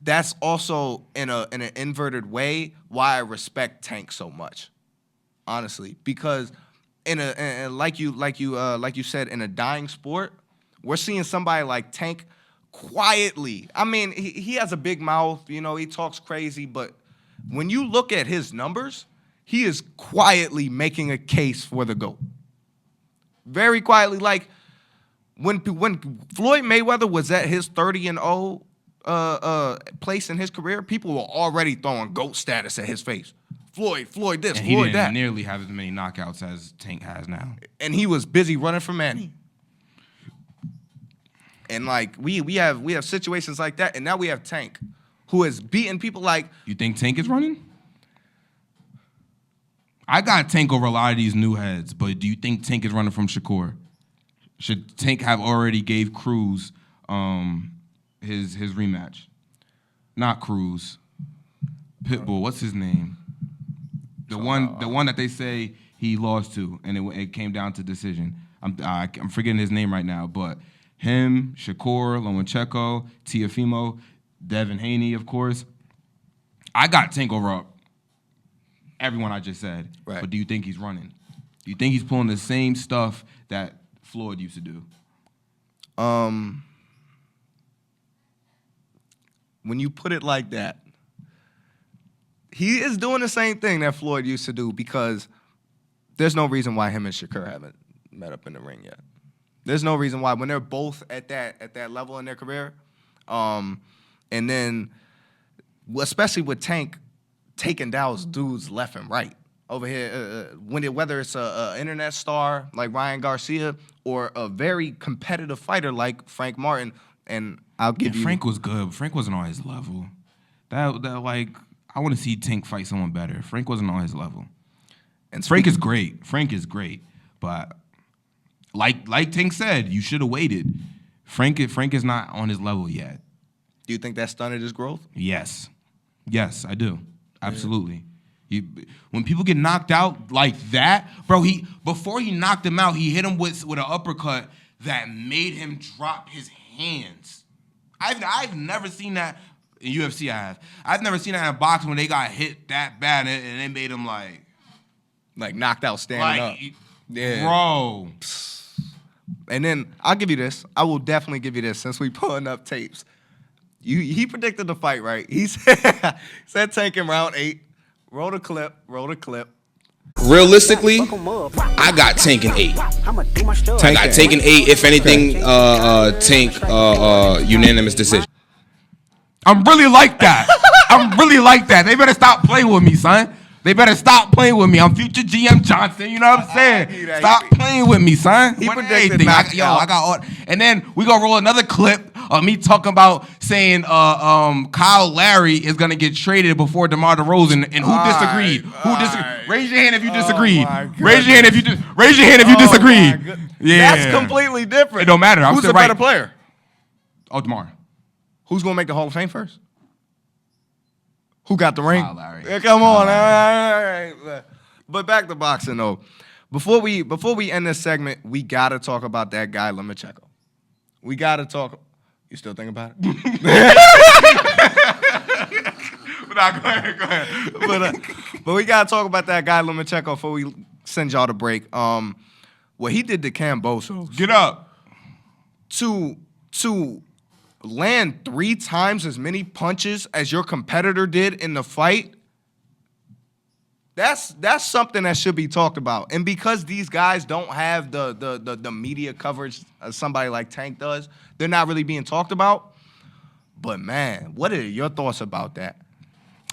Speaker 1: that's also in an inverted way why I respect Tank so much, honestly, because like you said, in a dying sport, we're seeing somebody like Tank quietly. I mean, he has a big mouth, you know, he talks crazy, but when you look at his numbers, he is quietly making a case for the GOAT. Very quietly, like, when Floyd Mayweather was at his 30-0 place in his career, people were already throwing GOAT status at his face. Floyd this,
Speaker 2: And
Speaker 1: Floyd
Speaker 2: he
Speaker 1: that.
Speaker 2: didn't nearly have as many knockouts as Tank has now.
Speaker 1: And he was busy running from Manny. And like we have situations like that, and now we have Tank, who is beating people like.
Speaker 2: You think Tank is running? I got Tank over a lot of these new heads, but do you think Tank is running from Shakur? Should Tank have already gave Cruz his rematch? Not Cruz. Pitbull. What's his name? The one that they say he lost to, and it came down to decision. I'm forgetting his name right now, but him, Shakur, Lomachenko, Teofimo, Devin Haney, of course. I got Tank over everyone I just said.
Speaker 1: Right.
Speaker 2: But do you think he's running? Do you think he's pulling the same stuff that Floyd used to do?
Speaker 1: When you put it like that, he is doing the same thing that Floyd used to do, because there's no reason why him and Shakur haven't met up in the ring yet. There's no reason why, when they're both at that level in their career, and then especially with Tank taking down dudes left and right over here, whether it's a internet star like Ryan Garcia or a very competitive fighter like Frank Martin. And I'll give you,
Speaker 2: Frank was good. Frank wasn't on his level. I want to see Tank fight someone better. Frank wasn't on his level.
Speaker 1: and
Speaker 2: Frank is great. Frank is great, but like Tank said, you should have waited. Frank is not on his level yet.
Speaker 1: Do you think that stunted his growth?
Speaker 2: Yes, I do. Absolutely. When people get knocked out like that, bro, before he knocked him out, he hit him with an uppercut that made him drop his hands. I've never seen that in UFC. I've never seen that in boxing when they got hit that bad and they made him like
Speaker 1: knocked out standing up.
Speaker 2: Yeah, bro.
Speaker 1: And then I'll give you this. I will definitely give you this, since we pulling up tapes. He predicted the fight, right? He said Tank in round 8. Roll the clip.
Speaker 3: Realistically, I got Tank in 8. I got Tank in 8. If anything, Tank unanimous decision.
Speaker 2: I'm really like that. They better stop playing with me, son. They better stop playing with me. I'm future GM Johnson. You know what I'm saying? Stop playing with me, son.
Speaker 1: He
Speaker 2: What
Speaker 1: predicted
Speaker 2: anything. I got all. And then we gonna roll another clip of me talking about saying Kyle Lowry is gonna get traded before DeMar DeRozan. And who disagreed? Who disagreed? Raise your hand if you disagreed. Raise your hand if you disagreed. Yeah,
Speaker 1: that's completely different.
Speaker 2: It don't matter. I'm
Speaker 1: Who's
Speaker 2: still
Speaker 1: the better
Speaker 2: right.
Speaker 1: player?
Speaker 2: Oh, DeMar.
Speaker 1: Who's gonna make the Hall of Fame first? Who got the ring?
Speaker 2: Kyle Lowry.
Speaker 1: Yeah, come on. All right. But back to boxing, though. Before we end this segment, we gotta talk about that guy Lomachenko. We gotta talk. You still thinking about it?
Speaker 2: Nah, go ahead.
Speaker 1: But we gotta talk about that guy Lomachenko before we send y'all to break. What he did to Kambosos.
Speaker 2: Get up.
Speaker 1: To land 3 times as many punches as your competitor did in the fight, that's something that should be talked about. And because these guys don't have the media coverage as somebody like Tank does, they're not really being talked about. But man, what are your thoughts about that?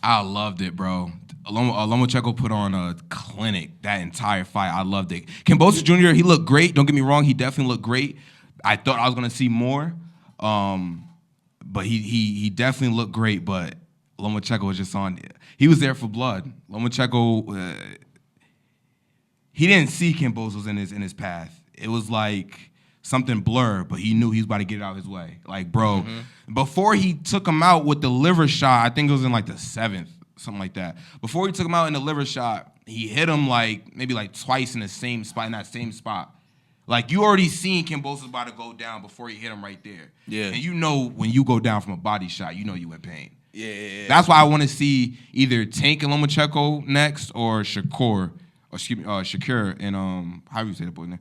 Speaker 2: I loved it, bro. Lomachenko put on a clinic that entire fight. I loved it. Kambosos Jr., he looked great. Don't get me wrong, he definitely looked great. I thought I was gonna see more. But he definitely looked great, but Lomachenko was just on. He was there for blood. Lomachenko, he didn't see Kambosos in his path. It was like something blurred, but he knew he was about to get it out his way. Like, bro, before he took him out with the liver shot, I think it was in like the 7th, something like that. Before he took him out in the liver shot, he hit him maybe twice in the same spot, in that same spot. Like, you already seen Kambosos about to go down before he hit him right there.
Speaker 1: Yeah.
Speaker 2: And you know when you go down from a body shot, you know you in pain.
Speaker 1: Yeah.
Speaker 2: That's why I want to see either Tank and Lomachenko next or Shakur and how do you say that boy's name?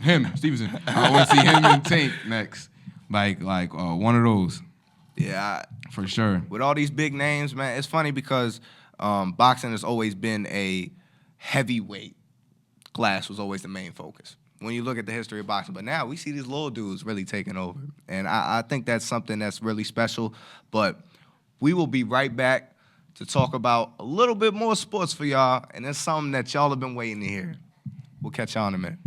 Speaker 2: Him, Stevenson. I want to see him and Tank next. Like one of those.
Speaker 1: Yeah.
Speaker 2: For sure.
Speaker 1: With all these big names, man, it's funny because boxing has always been a heavyweight class was always the main focus. when you look at the history of boxing. But now we see these little dudes really taking over. And I think that's something that's really special. But we will be right back to talk about a little bit more sports for y'all. And it's something that y'all have been waiting to hear. We'll catch y'all in a minute.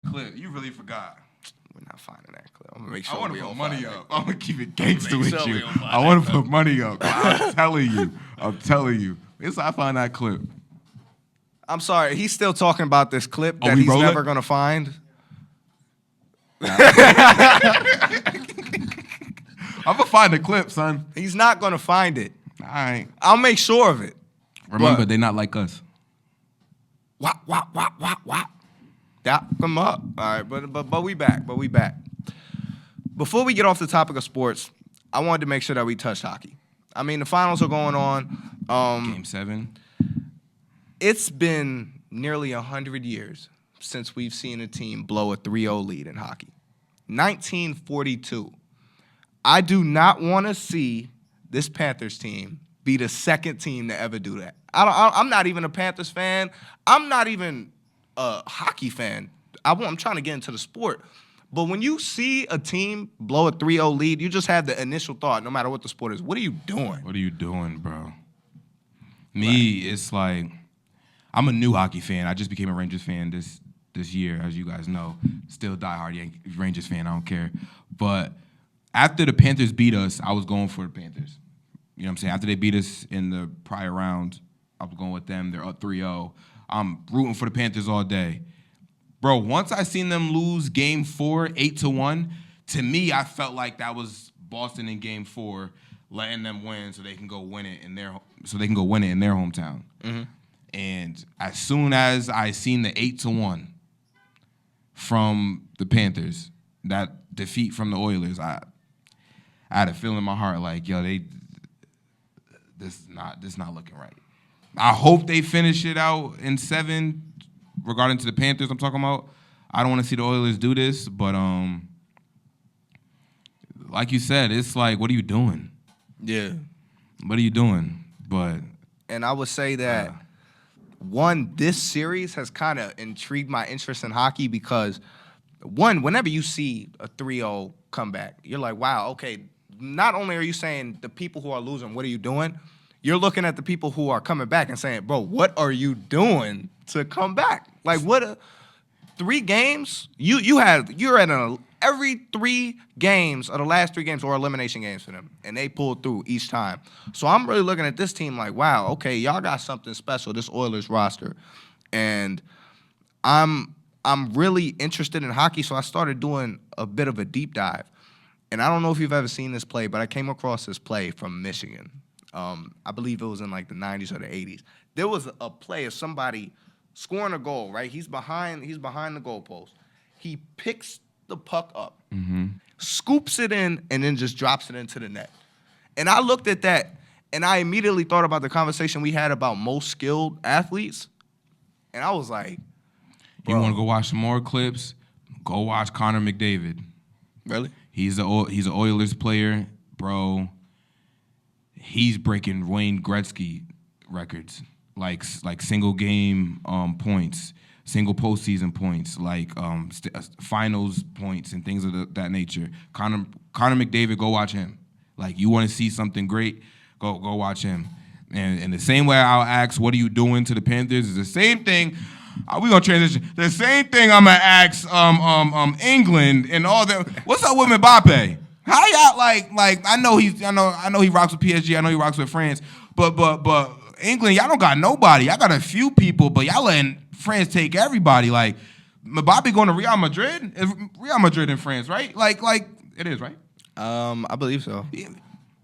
Speaker 2: Clip, you really forgot.
Speaker 1: We're not finding that clip. I'm gonna make
Speaker 2: I
Speaker 1: sure
Speaker 2: want
Speaker 1: we
Speaker 2: to put
Speaker 1: don't
Speaker 2: money
Speaker 1: find
Speaker 2: up.
Speaker 1: that.
Speaker 2: I'm gonna keep it gangster
Speaker 1: Make
Speaker 2: with
Speaker 1: sure we
Speaker 2: you.
Speaker 1: don't find
Speaker 2: I want to put money up. I'm telling you. I'm telling you. It's I find that clip.
Speaker 1: I'm sorry, he's still talking about this clip
Speaker 2: Oh,
Speaker 1: that
Speaker 2: we
Speaker 1: he's
Speaker 2: rolling?
Speaker 1: never gonna find.
Speaker 2: I'm gonna find the clip, son.
Speaker 1: He's not gonna find it.
Speaker 2: All right.
Speaker 1: I'll make sure of it.
Speaker 2: Remember,
Speaker 1: But-
Speaker 2: they not like us.
Speaker 1: Wop, wop, wop, wop, wop. That come up. All right, but we back. But we back. Before we get off the topic of sports, I wanted to make sure that we touched hockey. I mean, the finals are going on.
Speaker 2: Game 7.
Speaker 1: It's been nearly 100 years since we've seen a team blow a 3-0 lead in hockey. 1942. I do not want to see this Panthers team be the second team to ever do that. I'm not even a Panthers fan. I'm not even a hockey fan. I'm trying to get into the sport. But when you see a team blow a 3-0 lead, you just have the initial thought, no matter what the sport is, what are you doing?
Speaker 2: What are you doing, bro? Me, it's like I'm a new hockey fan. I just became a Rangers fan this year, as you guys know. Still diehard Rangers fan. I don't care. But after the Panthers beat us, I was going for the Panthers. You know what I'm saying? After they beat us in the prior round, I was going with them. They're up 3-0. I'm rooting for the Panthers all day. Bro, once I seen them lose Game 4, 8-1, to me, I felt like that was Boston in Game 4, letting them win so they can go win it in their hometown.
Speaker 1: Mm-hmm.
Speaker 2: And as soon as I seen the 8-1 from the Panthers, that defeat from the Oilers, I had a feeling in my heart like, yo, this not looking right. I hope they finish it out in 7. Regarding to the Panthers, I'm talking about. I don't want to see the Oilers do this, but like you said, it's like, what are you doing?
Speaker 1: Yeah.
Speaker 2: What are you doing? But
Speaker 1: And I would say that, one, this series has kind of intrigued my interest in hockey because, one, whenever you see a 3-0 comeback, you're like, wow, okay, not only are you saying the people who are losing, what are you doing? You're looking at the people who are coming back and saying, bro, what are you doing to come back? Like, 3 games? You're at every 3 games of the last 3 games or elimination games for them, and they pulled through each time. So I'm really looking at this team like, wow, okay, y'all got something special, this Oilers roster. And I'm really interested in hockey, so I started doing a bit of a deep dive. And I don't know if you've ever seen this play, but I came across this play from Michigan. I believe it was in like the 90s or the 80s. There was a play of somebody scoring a goal, right? He's behind the goalpost. He picks the puck up, scoops it in, and then just drops it into the net. And I looked at that, and I immediately thought about the conversation we had about most skilled athletes. And I was like, bro.
Speaker 2: You want to go watch some more clips? Go watch Connor McDavid.
Speaker 1: Really?
Speaker 2: He's an Oilers player, bro. He's breaking Wayne Gretzky records, like single game points, single postseason points, like finals points and things of that nature. Connor McDavid, go watch him. Like, you want to see something great, go watch him. And the same way I'll ask, what are you doing to the Panthers, is the same thing. We're gonna transition. The same thing I'm gonna ask England and all that. What's up with Mbappe? How y'all like I know he rocks with PSG, I know he rocks with France, but England, y'all don't got nobody. Y'all got a few people, but y'all letting France take everybody. Like, Mbappe going to Real Madrid? Real Madrid in France, right? Like it is, right?
Speaker 1: I believe so.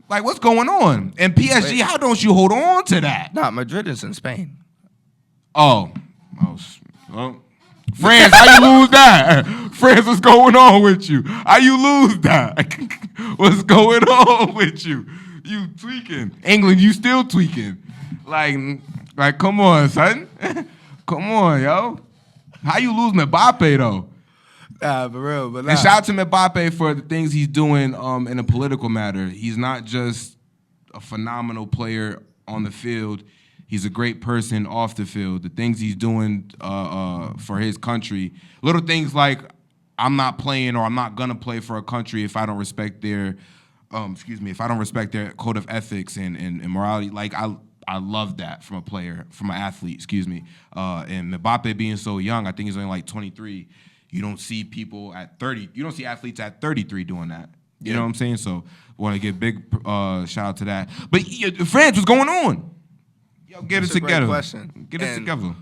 Speaker 2: Like, what's going on? And PSG, how don't you hold on to that?
Speaker 1: Nah, Madrid is in Spain.
Speaker 2: Oh, France, how you lose that? France, what's going on with you? How you lose that? What's going on with you? You tweaking. England, you still tweaking. Like, come on, son. Come on, yo. How you lose Mbappe, though?
Speaker 1: Nah, for real, but nah.
Speaker 2: And shout out to Mbappe for the things he's doing in a political matter. He's not just a phenomenal player on the field. He's a great person off the field. The things he's doing for his country, little things like I'm not playing or I'm not gonna play for a country if I don't respect their, if I don't respect their code of ethics and morality. Like I love that from a player, from an athlete. And Mbappe being so young, I think he's only like 23. You don't see people at 30. You don't see athletes at 33 doing that. You know what I'm saying? So want to give big shout out to that. But France, what's going on? Yo, get
Speaker 1: That's
Speaker 2: it
Speaker 1: a great
Speaker 2: together.
Speaker 1: question.
Speaker 2: Get it together.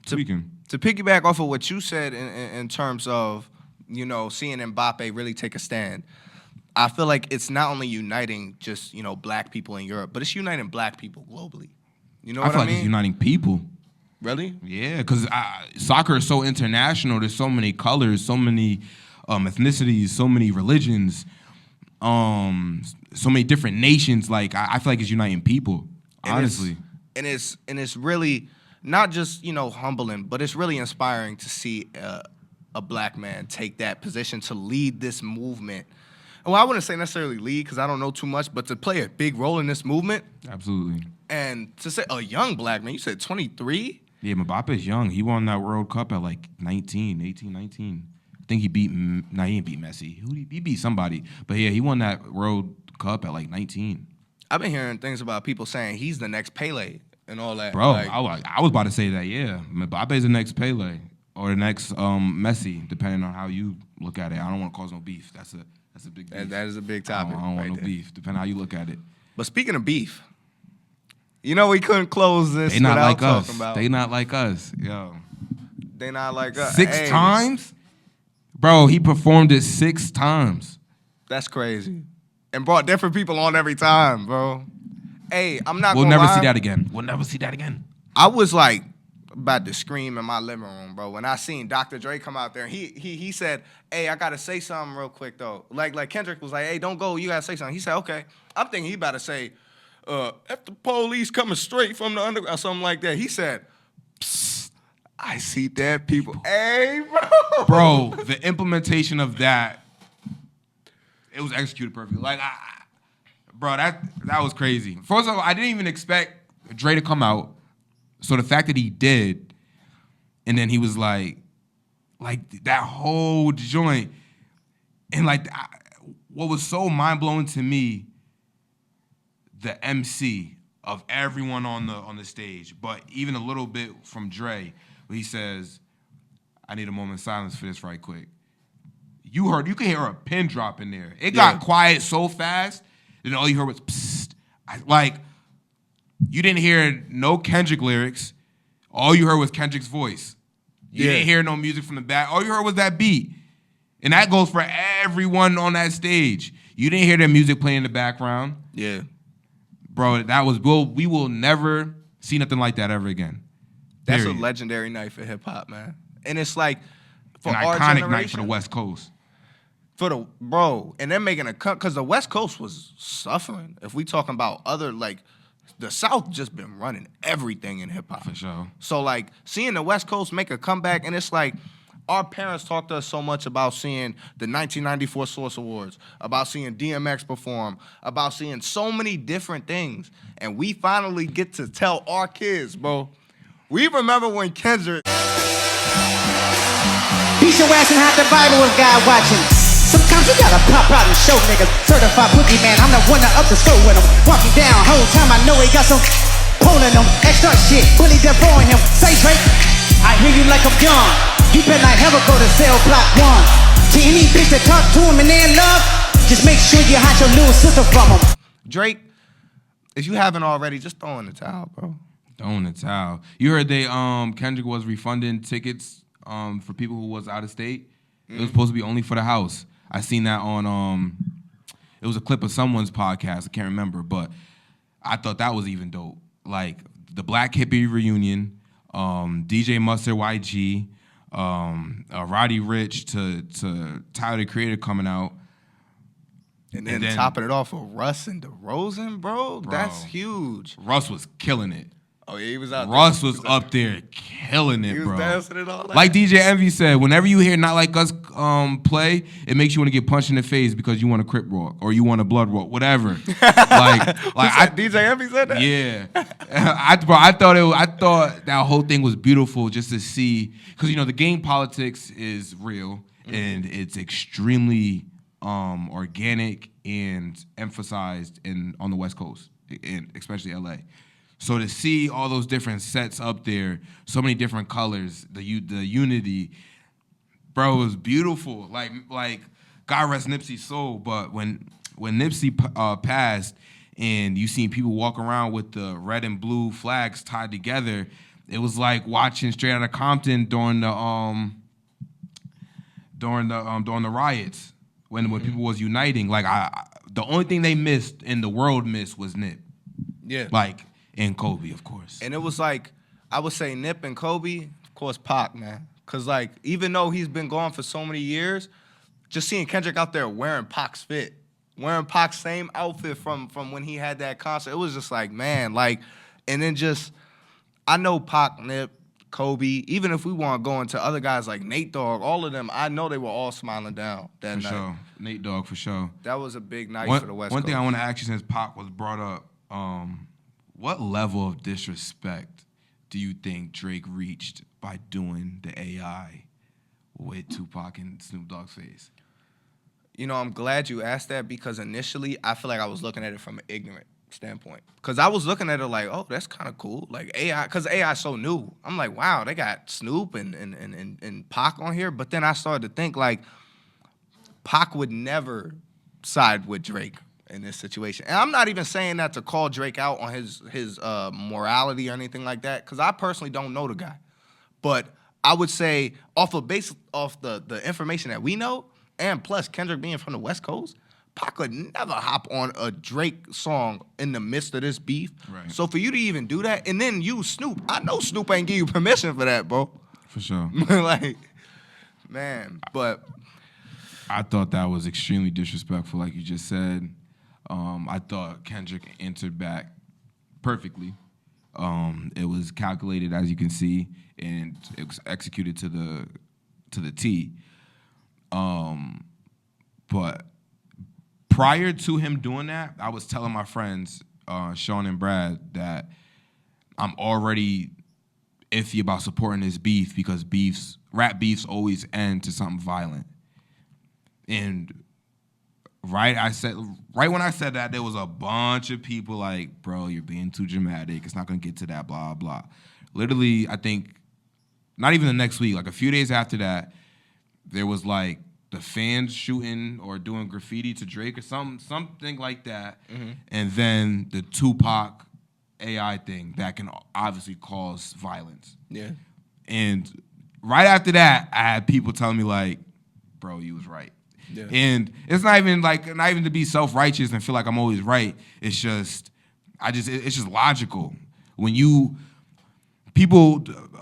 Speaker 1: To piggyback off of what you said in terms of, seeing Mbappe really take a stand, I feel like it's not only uniting just, black people in Europe, but it's uniting black people globally. You know what I
Speaker 2: feel like
Speaker 1: mean?
Speaker 2: it's uniting people.
Speaker 1: Really?
Speaker 2: Yeah, because soccer is so international. There's so many colors, so many ethnicities, so many religions, so many different nations. Like I feel like it's uniting people, honestly.
Speaker 1: And it's really not just, humbling, but it's really inspiring to see a black man take that position to lead this movement. Well, I wouldn't say necessarily lead because I don't know too much, but to play a big role in this movement.
Speaker 2: Absolutely.
Speaker 1: And to say a young black man, you said 23?
Speaker 2: Yeah, Mbappe's young. He won that World Cup at like 19. I think he beat, he didn't beat Messi. He beat somebody. But yeah, he won that World Cup at like 19.
Speaker 1: I've been hearing things about people saying he's the next Pele and all that.
Speaker 2: Bro,
Speaker 1: like,
Speaker 2: I was about to say that, yeah. Mbappe's the next Pele or the next Messi, depending on how you look at it. I don't want to cause no beef. That's a big beef.
Speaker 1: that is a big topic.
Speaker 2: I don't want no
Speaker 1: there.
Speaker 2: beef, depending on how you look at it.
Speaker 1: But speaking of beef, we couldn't close this
Speaker 2: They not
Speaker 1: without
Speaker 2: like us.
Speaker 1: talking about.
Speaker 2: They not like us. Yo.
Speaker 1: They not like us.
Speaker 2: 6 times? Bro, he performed it 6 times.
Speaker 1: That's crazy. And brought different people on every time, bro. Hey, I'm not
Speaker 2: We'll
Speaker 1: gonna
Speaker 2: never
Speaker 1: lie.
Speaker 2: see that again. We'll never see that again.
Speaker 1: I was like about to scream in my living room, bro, when I seen Dr. Dre come out there. He said, "Hey, I gotta say something real quick though." Like Kendrick was like, "Hey, don't go. You gotta say something." He said, "Okay." I'm thinking he about to say, "If the police coming straight from the underground," or something like that. He said, "Psst, I see dead people." Hey, bro.
Speaker 2: Bro, the implementation of that, it was executed perfectly. Like, bro, that was crazy. First of all, I didn't even expect Dre to come out. So the fact that he did, and then he was like that whole joint, and what was so mind blowing to me, the MC of everyone on the stage, but even a little bit from Dre, where he says, "I need a moment of silence for this right quick." You could hear a pin drop in there. It got quiet so fast, and all you heard was psst. You didn't hear no Kendrick lyrics. All you heard was Kendrick's voice. You didn't hear no music from the back. All you heard was that beat. And that goes for everyone on that stage. You didn't hear their music playing in the background.
Speaker 1: Yeah.
Speaker 2: Bro, we will never see nothing like that ever again.
Speaker 1: That's
Speaker 2: Period.
Speaker 1: a legendary night for hip hop, man. And it's like for
Speaker 2: An
Speaker 1: our
Speaker 2: iconic
Speaker 1: generation,
Speaker 2: night for the West Coast.
Speaker 1: And they're making a cut because the West Coast was suffering. If we talking about other the South just been running everything in hip hop.
Speaker 2: For sure.
Speaker 1: So seeing the West Coast make a comeback, and it's like our parents talked to us so much about seeing the 1994 Source Awards, about seeing DMX perform, about seeing so many different things, and we finally get to tell our kids, bro. We remember when Kendrick.
Speaker 4: Beat your ass and hide the Bible with God watching. Sometimes you gotta pop out and show niggas. Certified boogie man, I'm the one that up the score with him. Walking down, whole time I know he got some pulling him. Extra shit, bully devoring him. Say Drake, I hear you like I'm young. You better not ever go to cell block 1. To any bitch that talk to him and they in love, just make sure you hide your little sister from him.
Speaker 1: Drake, if you haven't already, just throw in the towel, bro.
Speaker 2: Throw in the towel. You heard Kendrick was refunding tickets for people who was out of state. It was supposed to be only for the house. I seen that on it was a clip of someone's podcast. I can't remember, but I thought that was even dope. Like the Black Hippie reunion, DJ Mustard YG, Roddy Ricch to Tyler the Creator coming out.
Speaker 1: And then topping it off with Russ and DeRozan, bro. That's huge.
Speaker 2: Russ was killing it.
Speaker 1: Oh yeah, he was out.
Speaker 2: Russ
Speaker 1: there.
Speaker 2: was up there killing it,
Speaker 1: He was
Speaker 2: bro.
Speaker 1: dancing and all that.
Speaker 2: Like DJ Envy said, whenever you hear Not Like Us play, it makes you want to get punched in the face because you want a Crip Walk or you want a Blood Walk, whatever.
Speaker 1: DJ Envy said that.
Speaker 2: Yeah, I thought that whole thing was beautiful just to see, because the game politics is real and it's extremely organic and emphasized on the West Coast, and especially LA. So to see all those different sets up there, so many different colors, the unity, bro, it was beautiful. Like God rest Nipsey's soul. But when Nipsey passed, and you seen people walk around with the red and blue flags tied together, it was like watching Straight Outta Compton during the riots when people was uniting. Like the only thing they missed and the world missed was Nip.
Speaker 1: Yeah.
Speaker 2: And Kobe, of course.
Speaker 1: And it was like, I would say Nip and Kobe, of course, Pac, man. Because, like, even though he's been gone for so many years, just seeing Kendrick out there wearing Pac's fit, wearing Pac's same outfit from when he had that concert, it was just like, man, like, and then just, I know Pac, Nip, Kobe, even if we want to go into other guys like Nate Dogg, all of them, I know they were all smiling down that night.
Speaker 2: For sure. Nate Dogg, for sure.
Speaker 1: That was a big night for the West Coast.
Speaker 2: One thing I want to ask you since Pac was brought up, what level of disrespect do you think Drake reached by doing the AI with Tupac and Snoop Dogg's face?
Speaker 1: I'm glad you asked that, because initially I feel like I was looking at it from an ignorant standpoint. Because I was looking at it like, oh, that's kind of cool. Like AI, because AI is so new. I'm like, wow, they got Snoop and Pac on here. But then I started to think like Pac would never side with Drake in this situation. And I'm not even saying that to call Drake out on his morality or anything like that, because I personally don't know the guy. But I would say off the information that we know, and plus Kendrick being from the West Coast, Pac would never hop on a Drake song in the midst of this beef.
Speaker 2: Right.
Speaker 1: So for you to even do that, and then use Snoop, I know Snoop ain't give you permission for that, bro.
Speaker 2: For sure.
Speaker 1: Like, man, but
Speaker 2: I thought that was extremely disrespectful, like you just said. I thought Kendrick entered back perfectly. It was calculated, as you can see, and it was executed to the T. But prior to him doing that, I was telling my friends, Sean and Brad, that I'm already iffy about supporting this beef, because rap beefs always end to something violent. And right when I said that, there was a bunch of people like, bro, you're being too dramatic. It's not gonna get to that, blah, blah. Literally, I think, not even the next week, like a few days after that, there was like the fans shooting or doing graffiti to Drake or something like that. Mm-hmm. And then the Tupac AI thing that can obviously cause violence.
Speaker 1: yeah.
Speaker 2: And right after that, I had people telling me like, bro, you was right.
Speaker 1: Yeah.
Speaker 2: And it's not even to be self-righteous and feel like I'm always right. It's just logical. When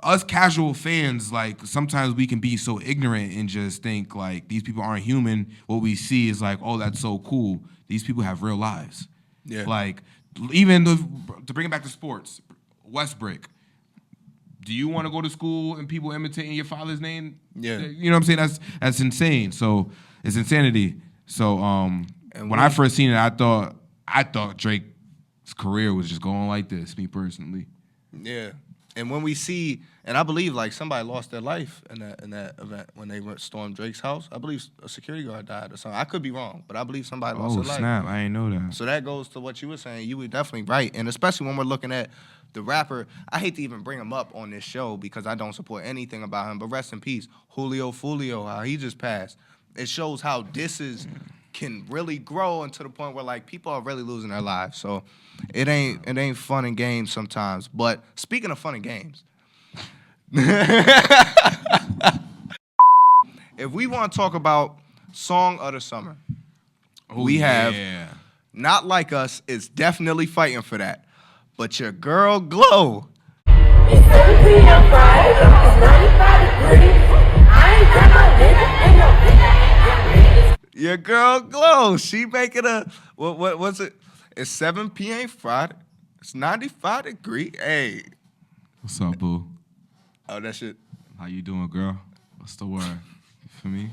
Speaker 2: us casual fans, like sometimes we can be so ignorant and just think like these people aren't human. What we see is like, oh, that's so cool. These people have real lives.
Speaker 1: Yeah.
Speaker 2: Like even to bring it back to sports, Westbrook. Do you want to go to school and people imitating your father's name?
Speaker 1: Yeah.
Speaker 2: You know what I'm saying? That's insane. So it's insanity. So when I first seen it, I thought Drake's career was just going like this, me personally.
Speaker 1: Yeah. And when we see, and I believe like somebody lost their life in that event when they stormed Drake's house. I believe a security guard died or something. I could be wrong, but I believe somebody lost their life. Oh,
Speaker 2: snap. I didn't know that.
Speaker 1: So that goes to what you were saying. You were definitely right. And especially when we're looking at the rapper, I hate to even bring him up on this show because I don't support anything about him, but rest in peace, Julio Fulio, how he just passed. It shows how disses can really grow into the point where like people are really losing their lives. So it ain't fun and games sometimes. But speaking of fun and games, if we want to talk about Song of the Summer, we have Not Like Us is definitely fighting for that. But your girl Glow.
Speaker 5: It's 7 p.m. Friday. It's 95 degrees. I ain't got no nigga and no bitch.
Speaker 1: Your girl Glow. She making a what's it? It's 7 p.m. Friday. It's 95 degrees. Hey.
Speaker 2: What's up, boo?
Speaker 1: Oh, that shit.
Speaker 2: How you doing, girl? What's the word? For me?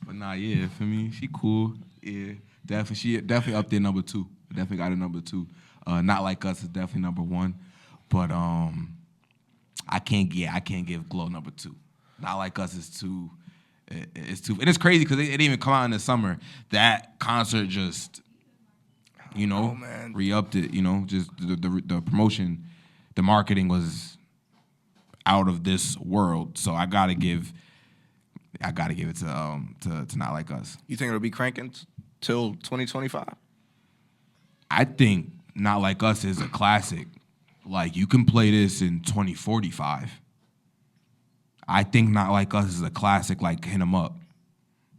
Speaker 2: But nah, yeah, for me, she cool. Yeah, definitely. She definitely up there number 2. Definitely got a number 2. Not Like Us is definitely number 1. But I can't give Glow number 2. Not Like Us is 2. It's 2. And it's crazy because it didn't even come out in the summer. That concert just, re-upped it. Just the promotion, the marketing was out of this world. So I gotta give it to Not Like Us.
Speaker 1: You think it'll be cranking till 2025?
Speaker 2: I think Not Like Us is a classic. Like, you can play this in 2045. I think Not Like Us is a classic, like Hit 'Em Up.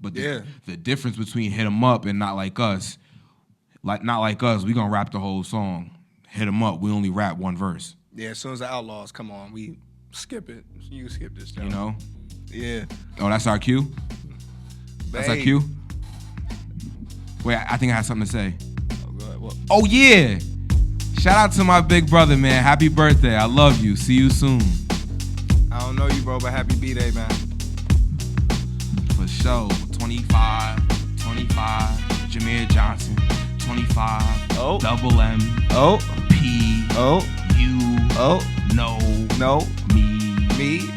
Speaker 2: But the difference between Hit 'Em Up and Not Like Us, we gonna rap the whole song. Hit 'Em Up, we only rap one verse.
Speaker 1: Yeah, as soon as the Outlaws come on, we skip it. You skip this, Joe.
Speaker 2: You know?
Speaker 1: Yeah.
Speaker 2: Oh, that's our cue? That's our cue? Wait, I think I have something to say.
Speaker 1: Oh, go ahead. What?
Speaker 2: Oh, yeah. Shout out to my big brother, man. Happy birthday. I love you. See you soon.
Speaker 1: I don't know you, bro, but happy B-Day, man.
Speaker 2: For sure. 25, Jameer Johnson. 25,
Speaker 1: Oh.
Speaker 2: Double M,
Speaker 1: Oh.
Speaker 2: P,
Speaker 1: Oh.
Speaker 2: U,
Speaker 1: Oh.
Speaker 2: No, me.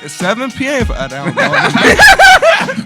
Speaker 1: It's 7 p.m. I don't know.